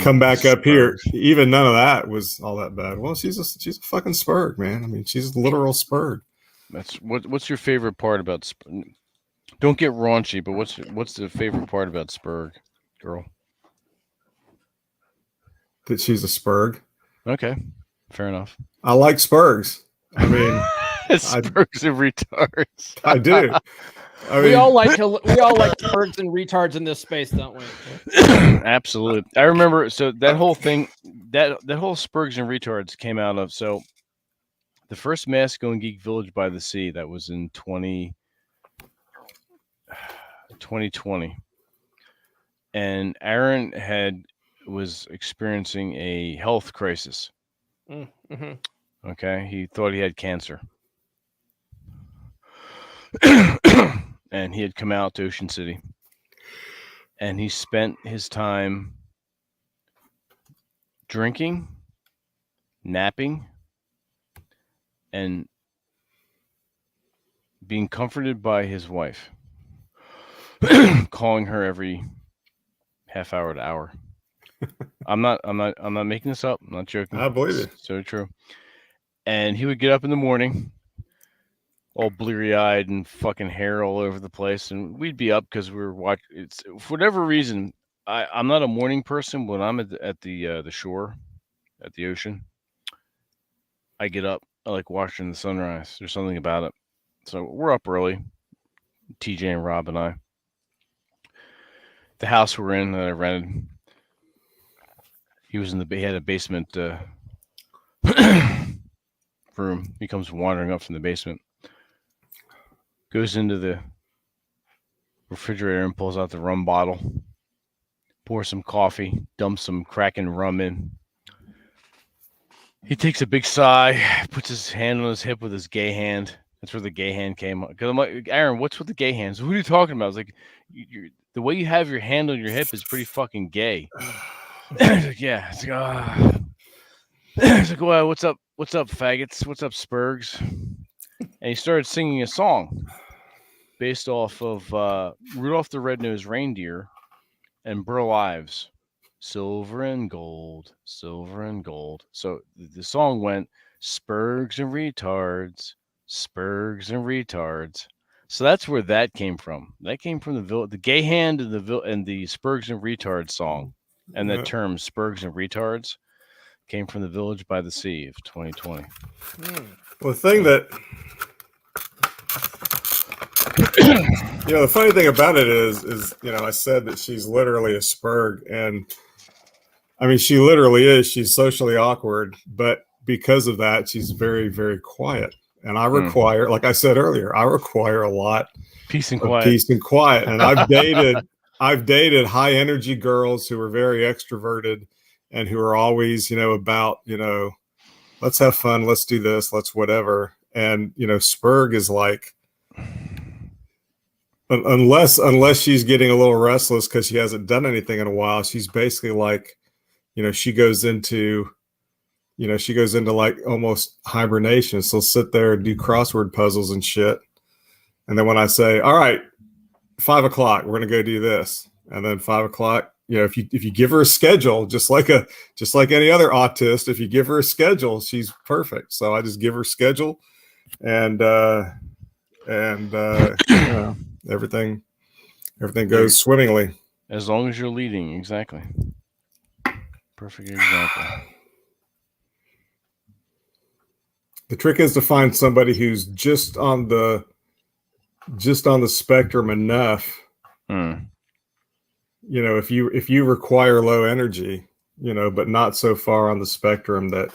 come back up here. Even none of that was all that bad. Well, she's a fucking Spurg, man. I mean, she's a literal Spurg. That's what's your favorite part about Don't get raunchy, but what's the favorite part about Spurg, girl? That she's a Spurg. Okay, fair enough. I like Spurgs. I mean, Spurgs and retards. I do. I mean, we all like Spurgs and retards in this space, don't we? Absolutely. I remember. So that whole thing, that whole Spurgs and retards came out of the first Masco and Geek Village by the Sea. That was in 2020, and Aaron was experiencing a health crisis. Mm-hmm. Okay, he thought he had cancer, and he had come out to Ocean City, and he spent his time drinking, napping, and being comforted by his wife. Calling her every half hour to hour. I'm not making this up. I'm not joking. I believe it. So true. And he would get up in the morning, all bleary-eyed and fucking hair all over the place, and we'd be up because we were watching. It's for whatever reason. I'm not a morning person. When I'm at the shore, at the ocean, I get up. I like watching the sunrise. There's something about it. So we're up early. TJ and Rob and I. The house we're in that I rented. He had a basement room. He comes wandering up from the basement. Goes into the refrigerator and pulls out the rum bottle. Pours some coffee. Dumps some Kraken rum in. He takes a big sigh. Puts his hand on his hip with his gay hand. That's where the gay hand came. Because I'm like, Aaron, what's with the gay hands? Who are you talking about? I was like, the way you have your hand on your hip is pretty fucking gay. He's like, yeah. It's like, he's like, well, what's up? What's up, faggots? What's up, Spurgs? And he started singing a song based off of Rudolph the Red-Nosed Reindeer and Burl Ives. Silver and gold, silver and gold. So the song went, Spurgs and retards, Spurgs and retards. So that's where that came from. That came from the gay hand and the Spurgs and retards song. And that term, Spurgs and retards, came from the Village by the Sea of 2020. Well, the thing that, the funny thing about it is, I said that she's literally a Spurg, and I mean, she literally is. She's socially awkward, but because of that, she's very, very quiet. And I require, like I said earlier, I require a lot peace and quiet. And I've dated high energy girls who are very extroverted and who are always, about, let's have fun, let's do this, let's whatever. And Spurg is like, unless she's getting a little restless because she hasn't done anything in a while, she's basically like, she goes into like almost hibernation. So sit there and do crossword puzzles and shit. And then when I say, all right, 5 o'clock, we're going to go do this. And then 5 o'clock, if you give her a schedule, just like any other autist, if you give her a schedule, she's perfect. So I just give her a schedule and everything goes swimmingly. As long as you're leading. Exactly. Perfect example. The trick is to find somebody who's just on the spectrum enough. If you require low energy, but not so far on the spectrum that,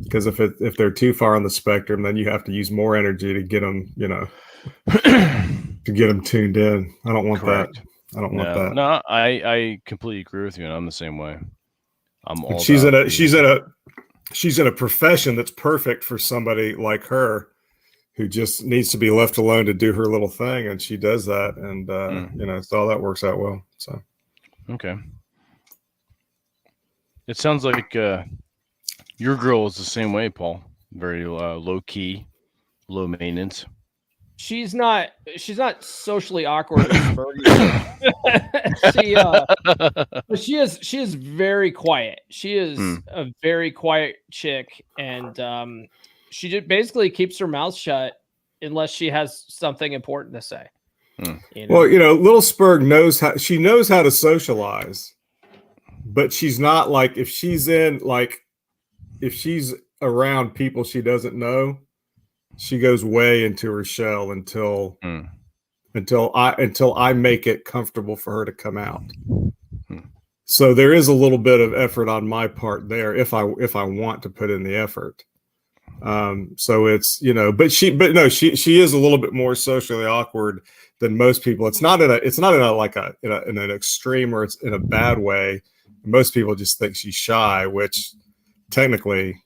because if they're too far on the spectrum, then you have to use more energy to get them, to get them tuned in. I don't want Correct. that. I don't want that. No, I completely agree with you, and I'm the same way. She's in a profession that's perfect for somebody like her, who just needs to be left alone to do her little thing, and she does that, and so all that works out well. So, okay, it sounds like your girl is the same way, Paul. Very low key, low maintenance. She's not socially awkward. She is very quiet. She is a very quiet chick, and she just basically keeps her mouth shut unless she has something important to say. Well, little Spurg knows how to socialize, but she's not like, if she's around people she doesn't know, she goes way into her shell until I make it comfortable for her to come out. So there is a little bit of effort on my part there if I want to put in the effort. So it's, but she is a little bit more socially awkward than most people. It's not in an extreme or it's in a bad way. Most people just think she's shy, which technically,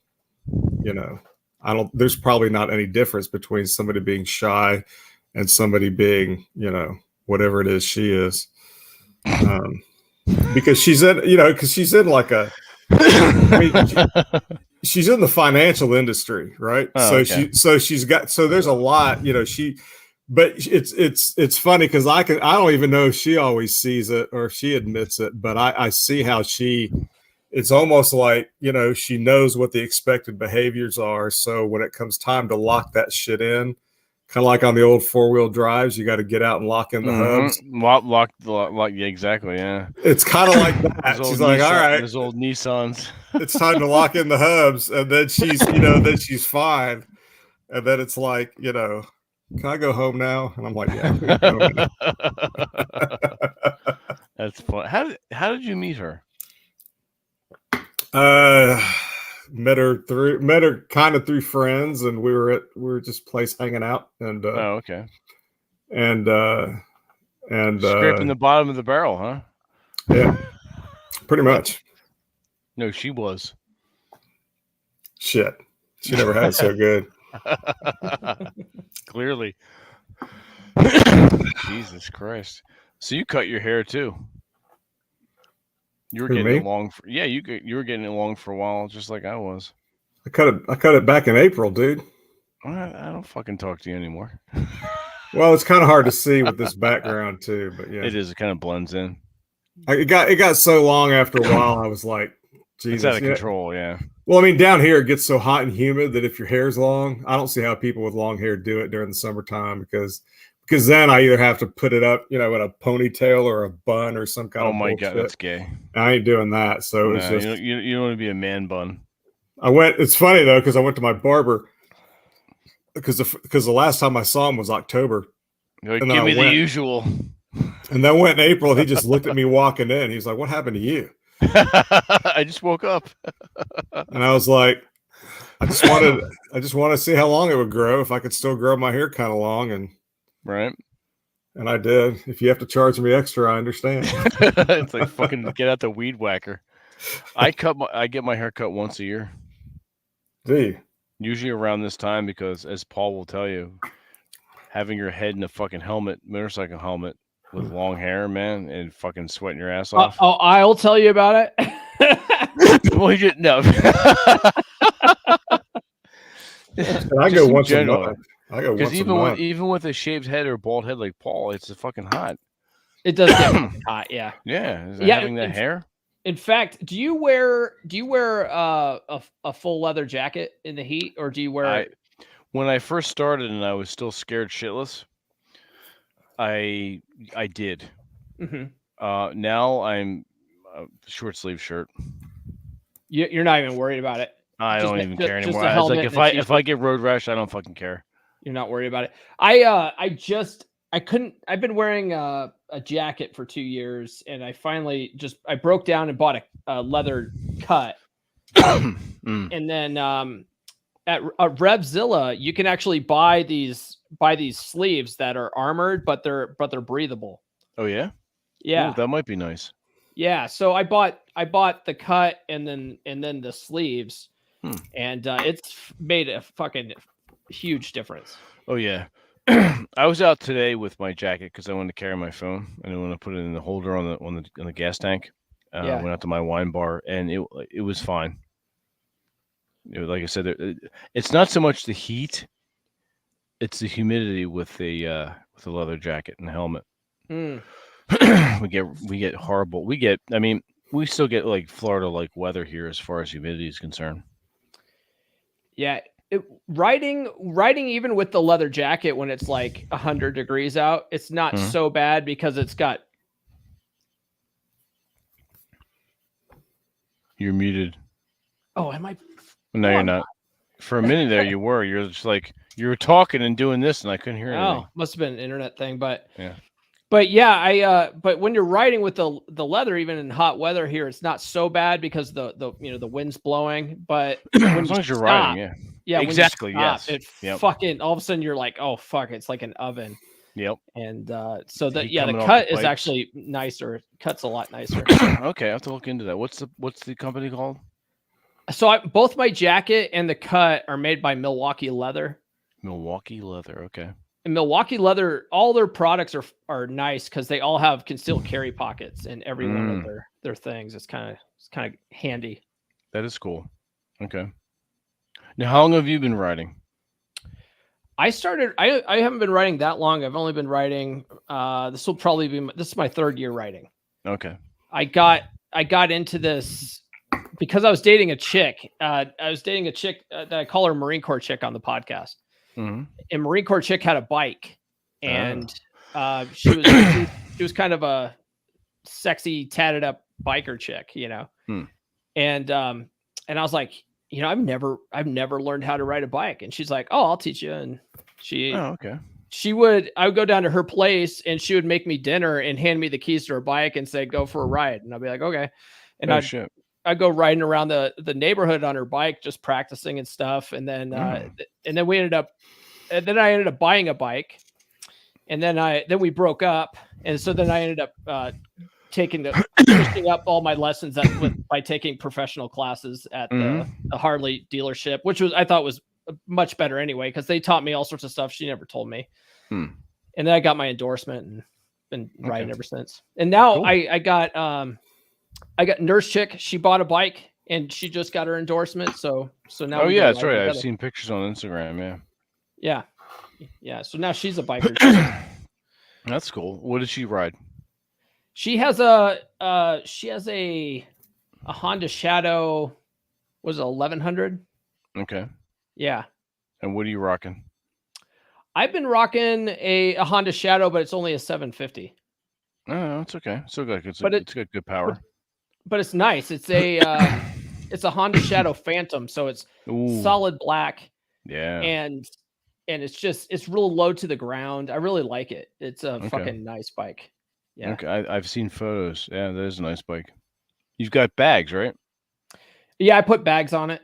there's probably not any difference between somebody being shy and somebody being, whatever it is she is. Because she's in like she's in the financial industry, right? There's a lot, but it's funny because I don't even know if she always sees it or if she admits it, but I see how it's almost like, she knows what the expected behaviors are. So when it comes time to lock that shit in, Kind of like on the old 4-wheel drives, you got to get out and lock in the hubs. Lock. Yeah, exactly. Yeah. It's kind of like that. She's like, all right, those old Nissans. it's time to lock in the hubs. And then she's, then she's fine. And then it's like, can I go home now? And I'm like, yeah. That's fun. How did you meet her? Met her kind of through friends, and we were just place hanging out, and okay, and scraping the bottom of the barrel, huh? Yeah, pretty much. No, she was. Shit, she never had it so good. Clearly. Jesus Christ! So you cut your hair too? You were getting it long. You were getting it long for a while, just like I was. I cut it back in April, dude. I don't fucking talk to you anymore. Well, it's kind of hard to see with this background too, but yeah, it is. It kind of blends in. It got so long after a while. I was like, Jesus, it's out of control. Yeah. Well, I mean, down here it gets so hot and humid that if your hair's long, I don't see how people with long hair do it during the summertime because then I either have to put it up, in a ponytail or a bun or some kind of bullshit. God, that's gay. I ain't doing that. So it's just you don't want to be a man bun. It's funny though, because I went to my barber because the last time I saw him was October. Like, give me the usual. And then went in April, and he just looked at me walking in. He's like, "What happened to you?" I just woke up. And I was like, I just want to see how long it would grow, if I could still grow my hair kind of long, and right. And I did. If you have to charge me extra, I understand. It's like fucking get out the weed whacker. I get my hair cut once a year. Do you? Usually around this time, because as Paul will tell you, having your head in a fucking motorcycle helmet with long hair, man, and fucking sweating your ass off. I'll tell you about it. Well, you didn't know. I go once a month. Because even with a shaved head or bald head like Paul, it's fucking hot. It does get hot, yeah. Yeah, having that hair. In fact, do you wear a full leather jacket in the heat, or do you wear? When I first started and I was still scared shitless, I did. Mm-hmm. Now I'm a short sleeve shirt. You're not even worried about it. I don't even care anymore. I was like, if I get road rash, I don't fucking care. You're not worried about it. I couldn't. I've been wearing a jacket for 2 years, and I finally I broke down and bought a leather cut. And then at Revzilla, you can actually buy these sleeves that are armored, but they're breathable. Oh yeah, yeah. Ooh, that might be nice. Yeah. So I bought the cut and then the sleeves, and it's made a fucking huge difference. Oh yeah. I was out today with my jacket because I wanted to carry my phone and I want to put it in the holder on the gas tank. Went out to my wine bar and it was fine. Like I said, it's not so much the heat; it's the humidity with the leather jacket and the helmet. We get horrible. We still get like Florida like weather here as far as humidity is concerned. Yeah. Riding even with the leather jacket when it's like 100 degrees out, it's not so bad because it's got. You're muted. Oh, am I? No, you're not. For a minute there, you were. You're just like you were talking and doing this, and I couldn't hear anything. Oh, must have been an internet thing, but yeah. But yeah, but when you're riding with the leather, even in hot weather here, it's not so bad because the wind's blowing. But as long as you're riding, yeah, exactly, stop, yes. It fucking all of a sudden you're like, oh fuck, it's like an oven. Yep. And so the cut is actually nicer. It cuts a lot nicer. Okay, I have to look into that. What's the company called? So both my jacket and the cut are made by Milwaukee Leather. Milwaukee Leather, okay. And Milwaukee Leather, all their products are nice because they all have concealed carry pockets in every one of their things. It's kind of handy. That is cool. Okay. Now, how long have you been riding? I haven't been riding that long. I've only been riding. This is my third year riding. Okay. I got into this because I was dating a chick. I was dating a chick that I call her Marine Corps chick on the podcast. Mhm. and Marine Corps chick had a bike, and she was kind of a sexy, tatted up biker chick, you know. And I was like, you know, I've never learned how to ride a bike. And she's like, oh, I'll teach you. And okay. I would go down to her place and she would make me dinner and hand me the keys to her bike and say, go for a ride. And I'd be like, okay. And I'd go riding around the neighborhood on her bike, just practicing and stuff. And then, and then I ended up buying a bike, and then we broke up. And so then I ended up, finishing up all my lessons by taking professional classes at the Harley dealership, which I thought was much better anyway, because they taught me all sorts of stuff she never told me. And then I got my endorsement and been riding ever since. And now cool. I got Nurse Chick. She bought a bike and she just got her endorsement. So now. Oh yeah, that's right. Together. I've seen pictures on Instagram. Yeah. So now she's a biker. That's cool. What did she ride? She has a Honda Shadow. Was it 1100? Okay. Yeah. And what are you rocking? I've been rocking a Honda Shadow, but it's only a 750. Oh, it's okay. Still got it's got good power. But it's nice. It's a it's a Honda Shadow Phantom, so it's solid black. Yeah. And it's real low to the ground. I really like it. It's a fucking nice bike. Yeah. Okay. I've seen photos. Yeah, that is a nice bike. You've got bags, right? Yeah, I put bags on it.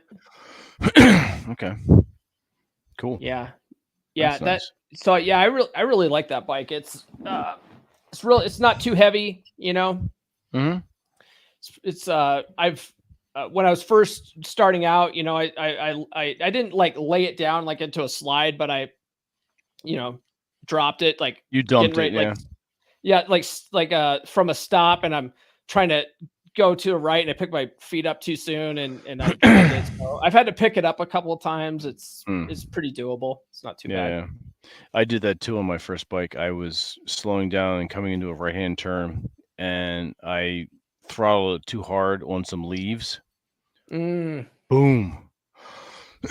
Okay. Cool. Yeah. That's nice. So yeah, I really like that bike. It's not too heavy, you know. Mm-hmm. It's I've when I was first starting out, you know, I didn't like lay it down like into a slide, but I, you know, dropped it like you dumped it, like from a stop, and I'm trying to go to the right and I picked my feet up too soon and I did. So I've had to pick it up a couple of times. It's pretty doable. It's not too bad. Yeah. I did that too on my first bike. I was slowing down and coming into a right-hand turn and I throttled it too hard on some leaves. Boom.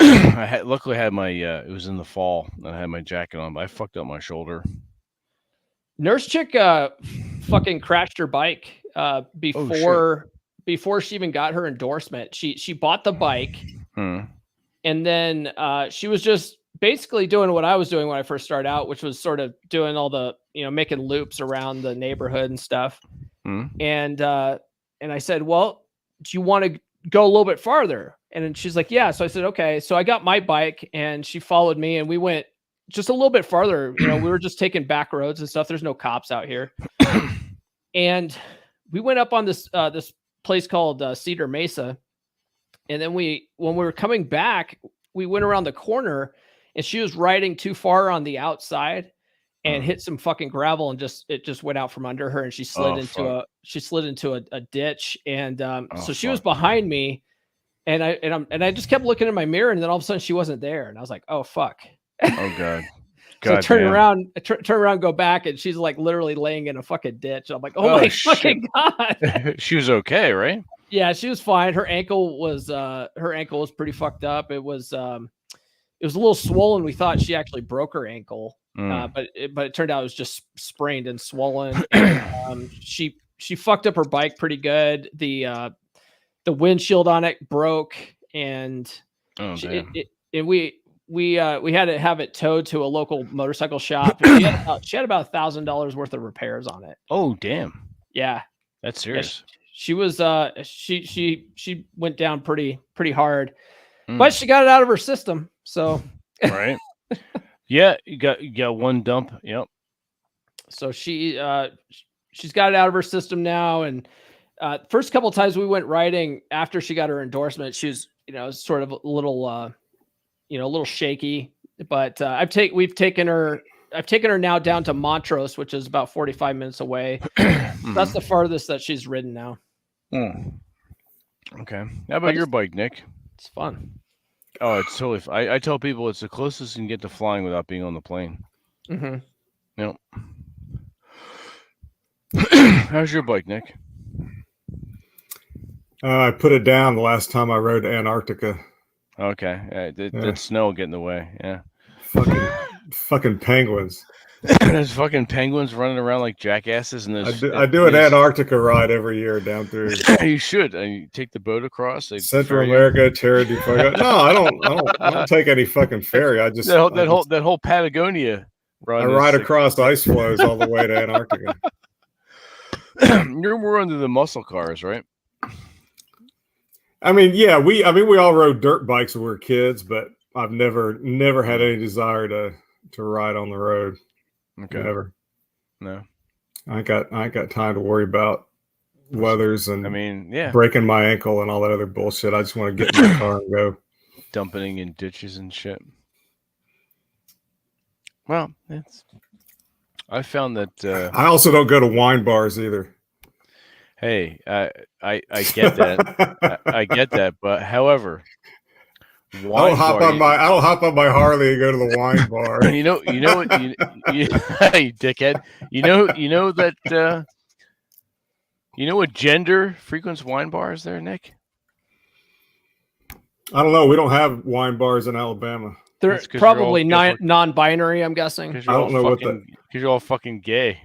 Luckily I had my it was in the fall and I had my jacket on, but I fucked up my shoulder. Nurse Chick fucking crashed her bike before she even got her endorsement. She bought the bike and then she was just basically doing what I was doing when I first started out, which was sort of doing all the, you know, making loops around the neighborhood and stuff. And I said, well, do you want to go a little bit farther? And then she's like, yeah. So I said, okay. So I got my bike and she followed me and we went just a little bit farther. You know, we were just taking back roads and stuff. There's no cops out here. And we went up on this place called Cedar Mesa. And then when we were coming back, we went around the corner and she was riding too far on the outside and hit some fucking gravel and it just went out from under her and she slid into a ditch. And so she was behind me and I just kept looking in my mirror and then all of a sudden she wasn't there. And I was like, oh fuck. Oh God. So I turn around, go back, and she's like literally laying in a fucking ditch. I'm like, oh my fucking God. She was okay, right? Yeah, she was fine. Her ankle was pretty fucked up. It was a little swollen. We thought she actually broke her ankle, but it turned out it was just sprained and swollen. And, she fucked up her bike pretty good. The windshield on it broke, and we had to have it towed to a local motorcycle shop. She had about $1,000 worth of repairs on it. Oh, damn. Yeah. That's serious. She was, she went down pretty hard, but she got it out of her system. So. Right. Yeah. You got one dump. Yep. So she's got it out of her system now. And, first couple of times we went riding after she got her endorsement, she was, you know, sort of a little shaky, but we've taken her now down to Montrose, which is about 45 minutes away. That's the farthest that she's ridden now. Okay. How about your bike, Nick? It's fun. Oh, it's totally I tell people it's the closest you can get to flying without being on the plane. Yep. How's your bike, Nick? I put it down the last time I rode to Antarctica. Okay. That snow will get in the way. Yeah. fucking penguins. There's fucking penguins running around like jackasses, and I do an Antarctica ride every year down through. You should. And you take the boat across Central America, Terra del Fuego. No, I don't take any fucking ferry. I just that whole Patagonia run. I ride across ice floes all the way to Antarctica. You're more into the muscle cars, right? I mean, yeah, we all rode dirt bikes when we were kids, but I've never had any desire to ride on the road. Okay. Never. No. I ain't got time to worry about weathers and breaking my ankle and all that other bullshit. I just want to get in my car and go. Dumping in ditches and shit. Well, I found that I also don't go to wine bars either. Hey, I get that. I get that, but however, I don't hop on my Harley and go to the wine bar. You know what you dickhead. You know that you know what gender frequents wine bars there, Nick? I don't know. We don't have wine bars in Alabama. They're probably non-binary, I'm guessing. I don't know because you're all fucking gay.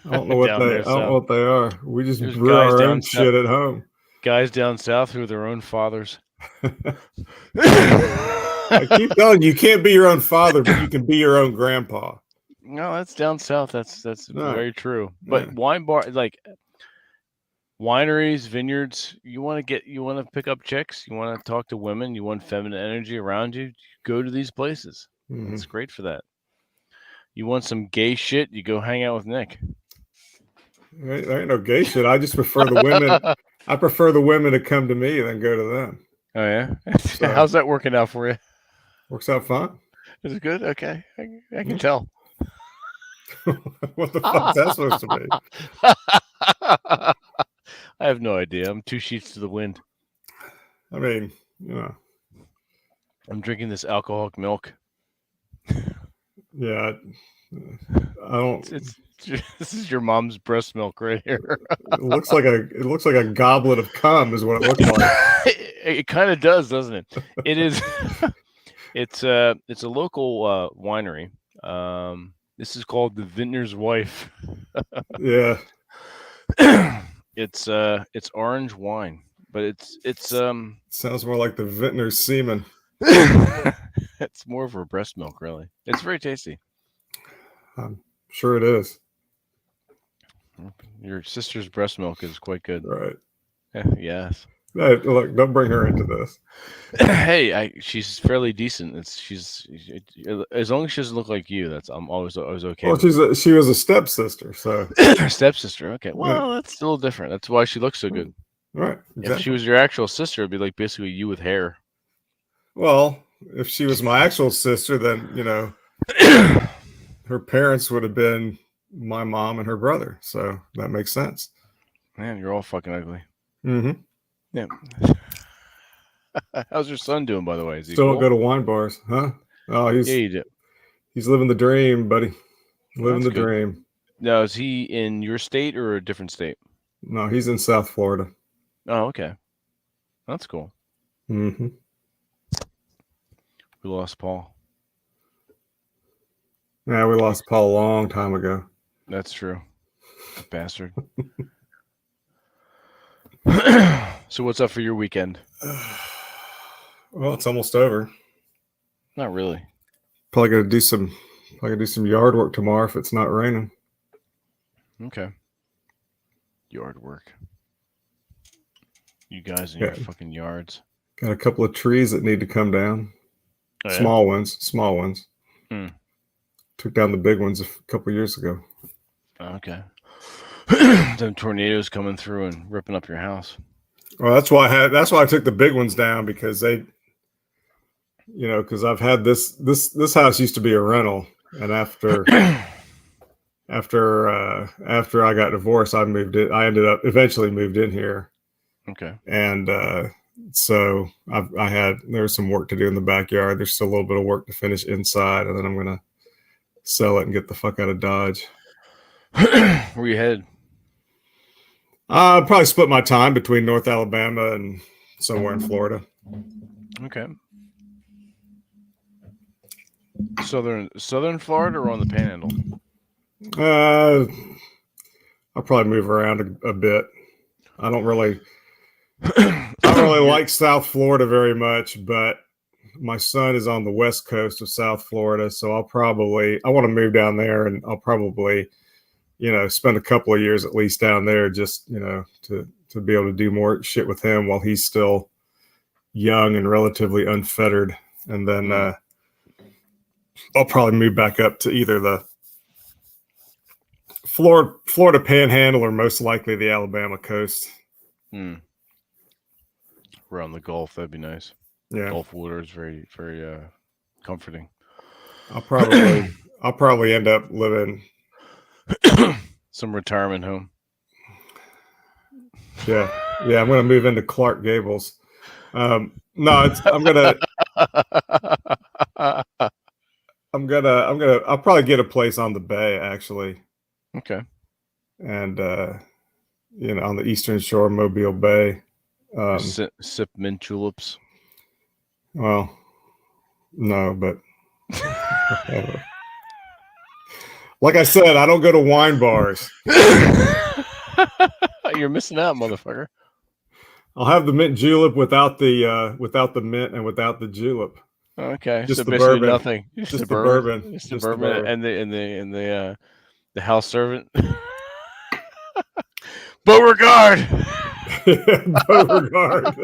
I don't know what they are. We just brew our own shit at home. Guys down south who are their own fathers. I keep telling you, you can't be your own father, but you can be your own grandpa. No, that's down south. That's very true. But wine bar, like wineries, vineyards, you want to pick up chicks, you want to talk to women, you want feminine energy around you, go to these places. Mm-hmm. It's great for that. You want some gay shit, you go hang out with Nick. There ain't no gay shit. I just prefer the women. I prefer the women to come to me than go to them. Oh yeah. So, how's that working out for you? Works out fine. Is it good? Okay, I can tell. What the fuck is that supposed to be? I have no idea. I'm 2 sheets to the wind. I mean, I'm drinking this alcoholic milk. Yeah, I don't. This is your mom's breast milk right here. It looks like a goblet of cum is what it looks like. It kind of does, doesn't it? It is. It's a local winery. This is called the Vintner's Wife. Yeah. It's orange wine, but it's sounds more like the Vintner's semen. It's more of her breast milk, really. It's very tasty. I'm sure it is. Your sister's breast milk is quite good. Right. Yes. Hey, look, don't bring her into this. Hey, she's fairly decent. She's as long as she doesn't look like you. I'm always okay. Well, she was a stepsister, so stepsister. Okay, well, that's a little different. That's why she looks so good. Right. Exactly. If she was your actual sister, it'd be like basically you with hair. Well, if she was my actual sister, then her parents would have been my mom and her brother. So that makes sense. Man, you're all fucking ugly. Mm-hmm. Yeah. How's your son doing, by the way? Is he Still don't go to wine bars, huh? Oh, he's living the dream, buddy. Living the dream. Now, is he in your state or a different state? No, he's in South Florida. Oh, okay. That's cool. Mm-hmm. We lost Paul. Yeah, we lost Paul a long time ago. That's true. Bastard. So what's up for your weekend? Well, it's almost over. Not really. Probably gonna do some yard work tomorrow if it's not raining. Okay. Yard work. You guys in your fucking yards. Got a couple of trees that need to come down. Oh, yeah? Small ones. Hmm. Took down the big ones a couple of years ago. Okay. Them tornadoes coming through and ripping up your house. Well, that's why I took the big ones down, because they, because I've had this house used to be a rental, and after I got divorced, I moved it. I eventually moved in here. Okay. And so there was some work to do in the backyard. There's still a little bit of work to finish inside, and then I'm gonna sell it and get the fuck out of Dodge. Where you headed? I'll probably split my time between North Alabama and somewhere in Florida. Okay. Southern Florida or on the Panhandle? I'll probably move around a bit. I don't really like South Florida very much, but my son is on the west coast of South Florida, so I want to move down there, and I'll probably, spend a couple of years at least down there, just to be able to do more shit with him while he's still young and relatively unfettered, and then I'll probably move back up to either the Florida Panhandle or most likely the Alabama coast. Around the Gulf, that'd be nice. Yeah, Gulf water is very, very comforting. I'll probably end up living some retirement home. Yeah, I'm gonna move into Clark Gables. I'll probably get a place on the bay, actually. Okay. And on the eastern shore, Mobile Bay. Sip mint juleps. Well, no, but like I said, I don't go to wine bars. You're missing out, motherfucker. I'll have the mint julep without the mint and without the julep. Okay, just so the basically bourbon. nothing. Just the bourbon. Just the bourbon and the house servant. Beauregard. Beauregard.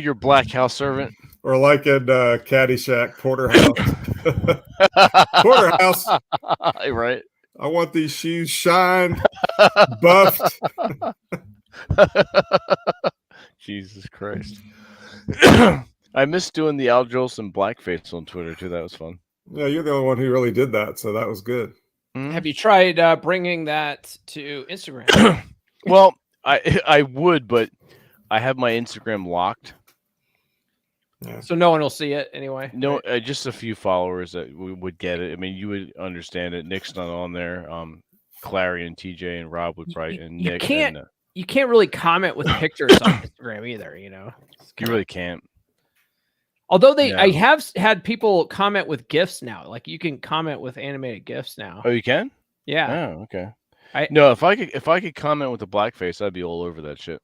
Your black house servant. Or like in Caddyshack, Porterhouse. Porterhouse. Right. I want these shoes shined, buffed. Jesus Christ. I miss doing the Al Jolson blackface on Twitter too. That was fun. Yeah, you're the only one who really did that, so that was good. Have you tried bringing that to Instagram? Well, I would, but I have my Instagram locked. Yeah. So no one will see it anyway. No, just a few followers that would get it. I mean, you would understand it. Nick's not on there. Clary and TJ and Rob would probably. And Nick. You can't really comment with pictures on Instagram either. You really can't. Although I have had people comment with GIFs now. Like you can comment with animated GIFs now. Oh, you can? Yeah. Oh, okay. If I could comment with the blackface, I'd be all over that shit.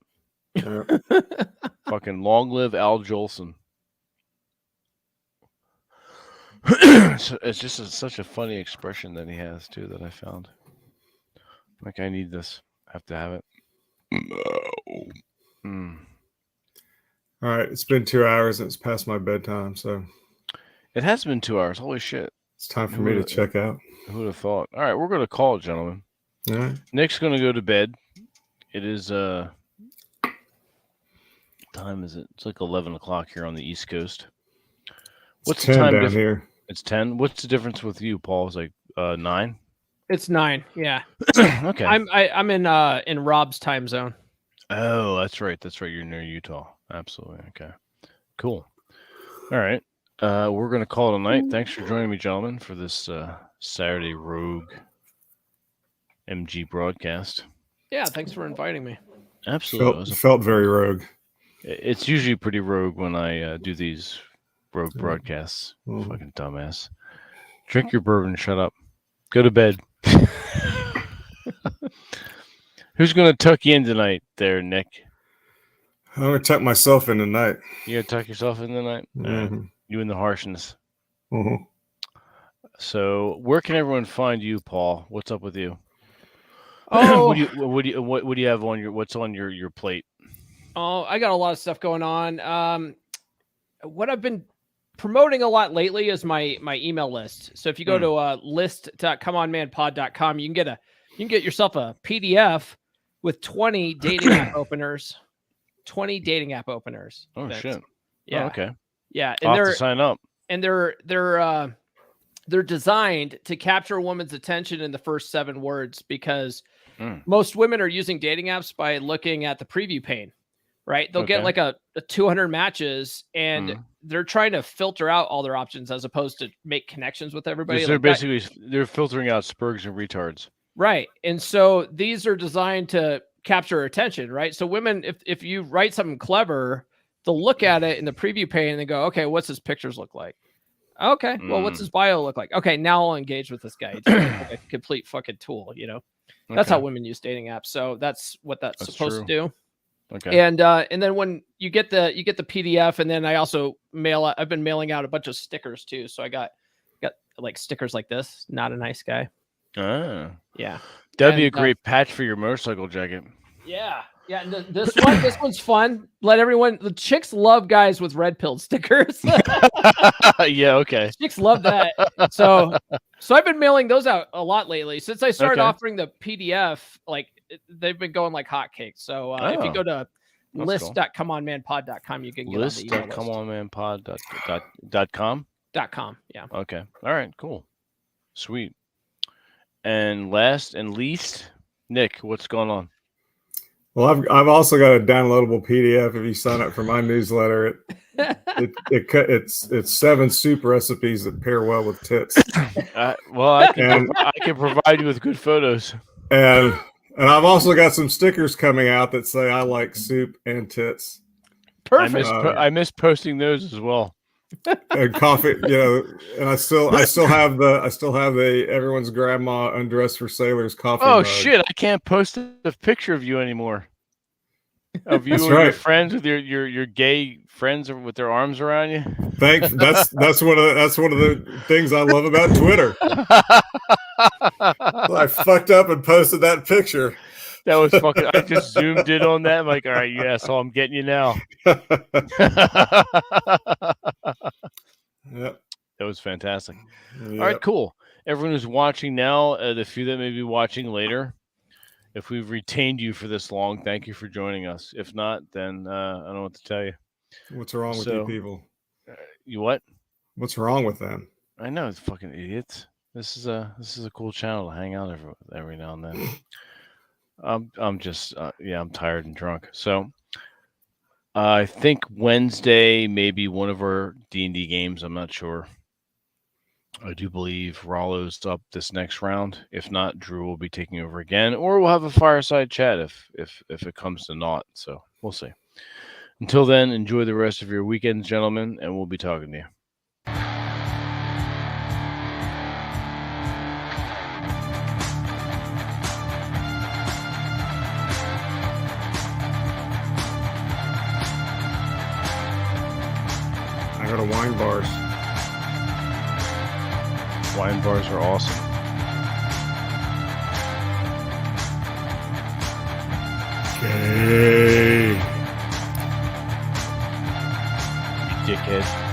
Fucking long live Al Jolson. It's just such a funny expression that he has too that I found. Like I need this. I have to have it. All right, it's been 2 hours and it's past my bedtime, so it has been 2 hours. Holy shit! It's time for me to check out. Who would have thought? All right, we're gonna call it, gentlemen. All right. Nick's gonna go to bed. It is time is it? It's like 11 o'clock here on the East Coast. What's the time down here? It's 10. What's the difference with you, Paul? It's like 9. It's 9. Yeah. Okay. I'm in Rob's time zone. Oh, that's right. That's right. You're near Utah. Absolutely. Okay. Cool. All right. We're gonna call it a night. Thanks for joining me, gentlemen, for this Saturday Rogue MG broadcast. Yeah. Thanks for inviting me. Absolutely. Felt very rogue. It's usually pretty rogue when I do these rogue broadcasts. Fucking dumbass. Drink your bourbon. Shut up. Go to bed. Who's going to tuck you in tonight there, Nick? I'm going to tuck myself in tonight. You going to tuck yourself in tonight? Mm-hmm. You and the harshness. Mm-hmm. So where can everyone find you, Paul? What's up with you? Oh, what do you have on what's on your plate? Oh, I got a lot of stuff going on. What I've been promoting a lot lately is my email list. So if you go to list.comeonmanpod.com, you can get yourself a PDF with 20 dating app openers. 20 dating app openers. Oh shit. Yeah. Oh, okay. Yeah, and they're to sign up. And they're designed to capture a woman's attention in the first 7 words because most women are using dating apps by looking at the preview pane. Right. They'll get like a 200 matches and they're trying to filter out all their options as opposed to make connections with everybody. They're basically they're filtering out spurgs and retards. Right. And so these are designed to capture attention. Right. So women, if you write something clever, they'll look at it in the preview pane and they go, okay, what's his pictures look like? Okay, well, what's his bio look like? Okay, now I'll engage with this guy. It's like a complete fucking tool, you know. That's how women use dating apps. So that's what that's supposed to do. Okay. And then when you get the PDF, and then I also I've been mailing out a bunch of stickers too. So I got like stickers like this. Not a nice guy. Ah. Yeah. That'd be a great patch for your motorcycle jacket. Yeah. Yeah, and this one's fun. The chicks love guys with red pill stickers. Yeah, okay. Chicks love that. So I've been mailing those out a lot lately. Since I started offering the PDF, like they've been going like hotcakes. So if you go to list.comeonmanpod.com, you can get list.comeonmanpod.com. .com. Yeah. Okay. All right, cool. Sweet. And last and least, Nick, what's going on? Well, I've also got a downloadable PDF. If you sign up for my newsletter, it's 7 soup recipes that pair well with tits. Well, I can provide you with good photos. And I've also got some stickers coming out that say I like soup and tits. Perfect. I miss posting those as well. And coffee, you know, and I still have the everyone's grandma undressed for sailors coffee. Oh mug. shit! I can't post a picture of you anymore. Of you and your friends with your gay friends with their arms around you. That's one of the things I love about Twitter. I fucked up and posted that picture. That was fucking. I just zoomed in on that. I'm like, all right, you asshole, I'm getting you now. Yep. That was fantastic. Yep. All right, cool. Everyone who's watching now, the few that may be watching later, if we've retained you for this long, thank you for joining us. If not, then I don't know what to tell you. What's wrong with you people? You what? What's wrong with them? I know, it's fucking idiots. This is a cool channel to hang out every now and then. I'm just I'm tired and drunk. So I think Wednesday maybe one of our D&D games. I'm not sure. I do believe Rollo's up this next round. If not, Drew will be taking over again, or we'll have a fireside chat if it comes to naught. So we'll see. Until then, enjoy the rest of your weekends, gentlemen, and we'll be talking to you. I go to wine bars. Wine bars are awesome. Okay. You dickhead.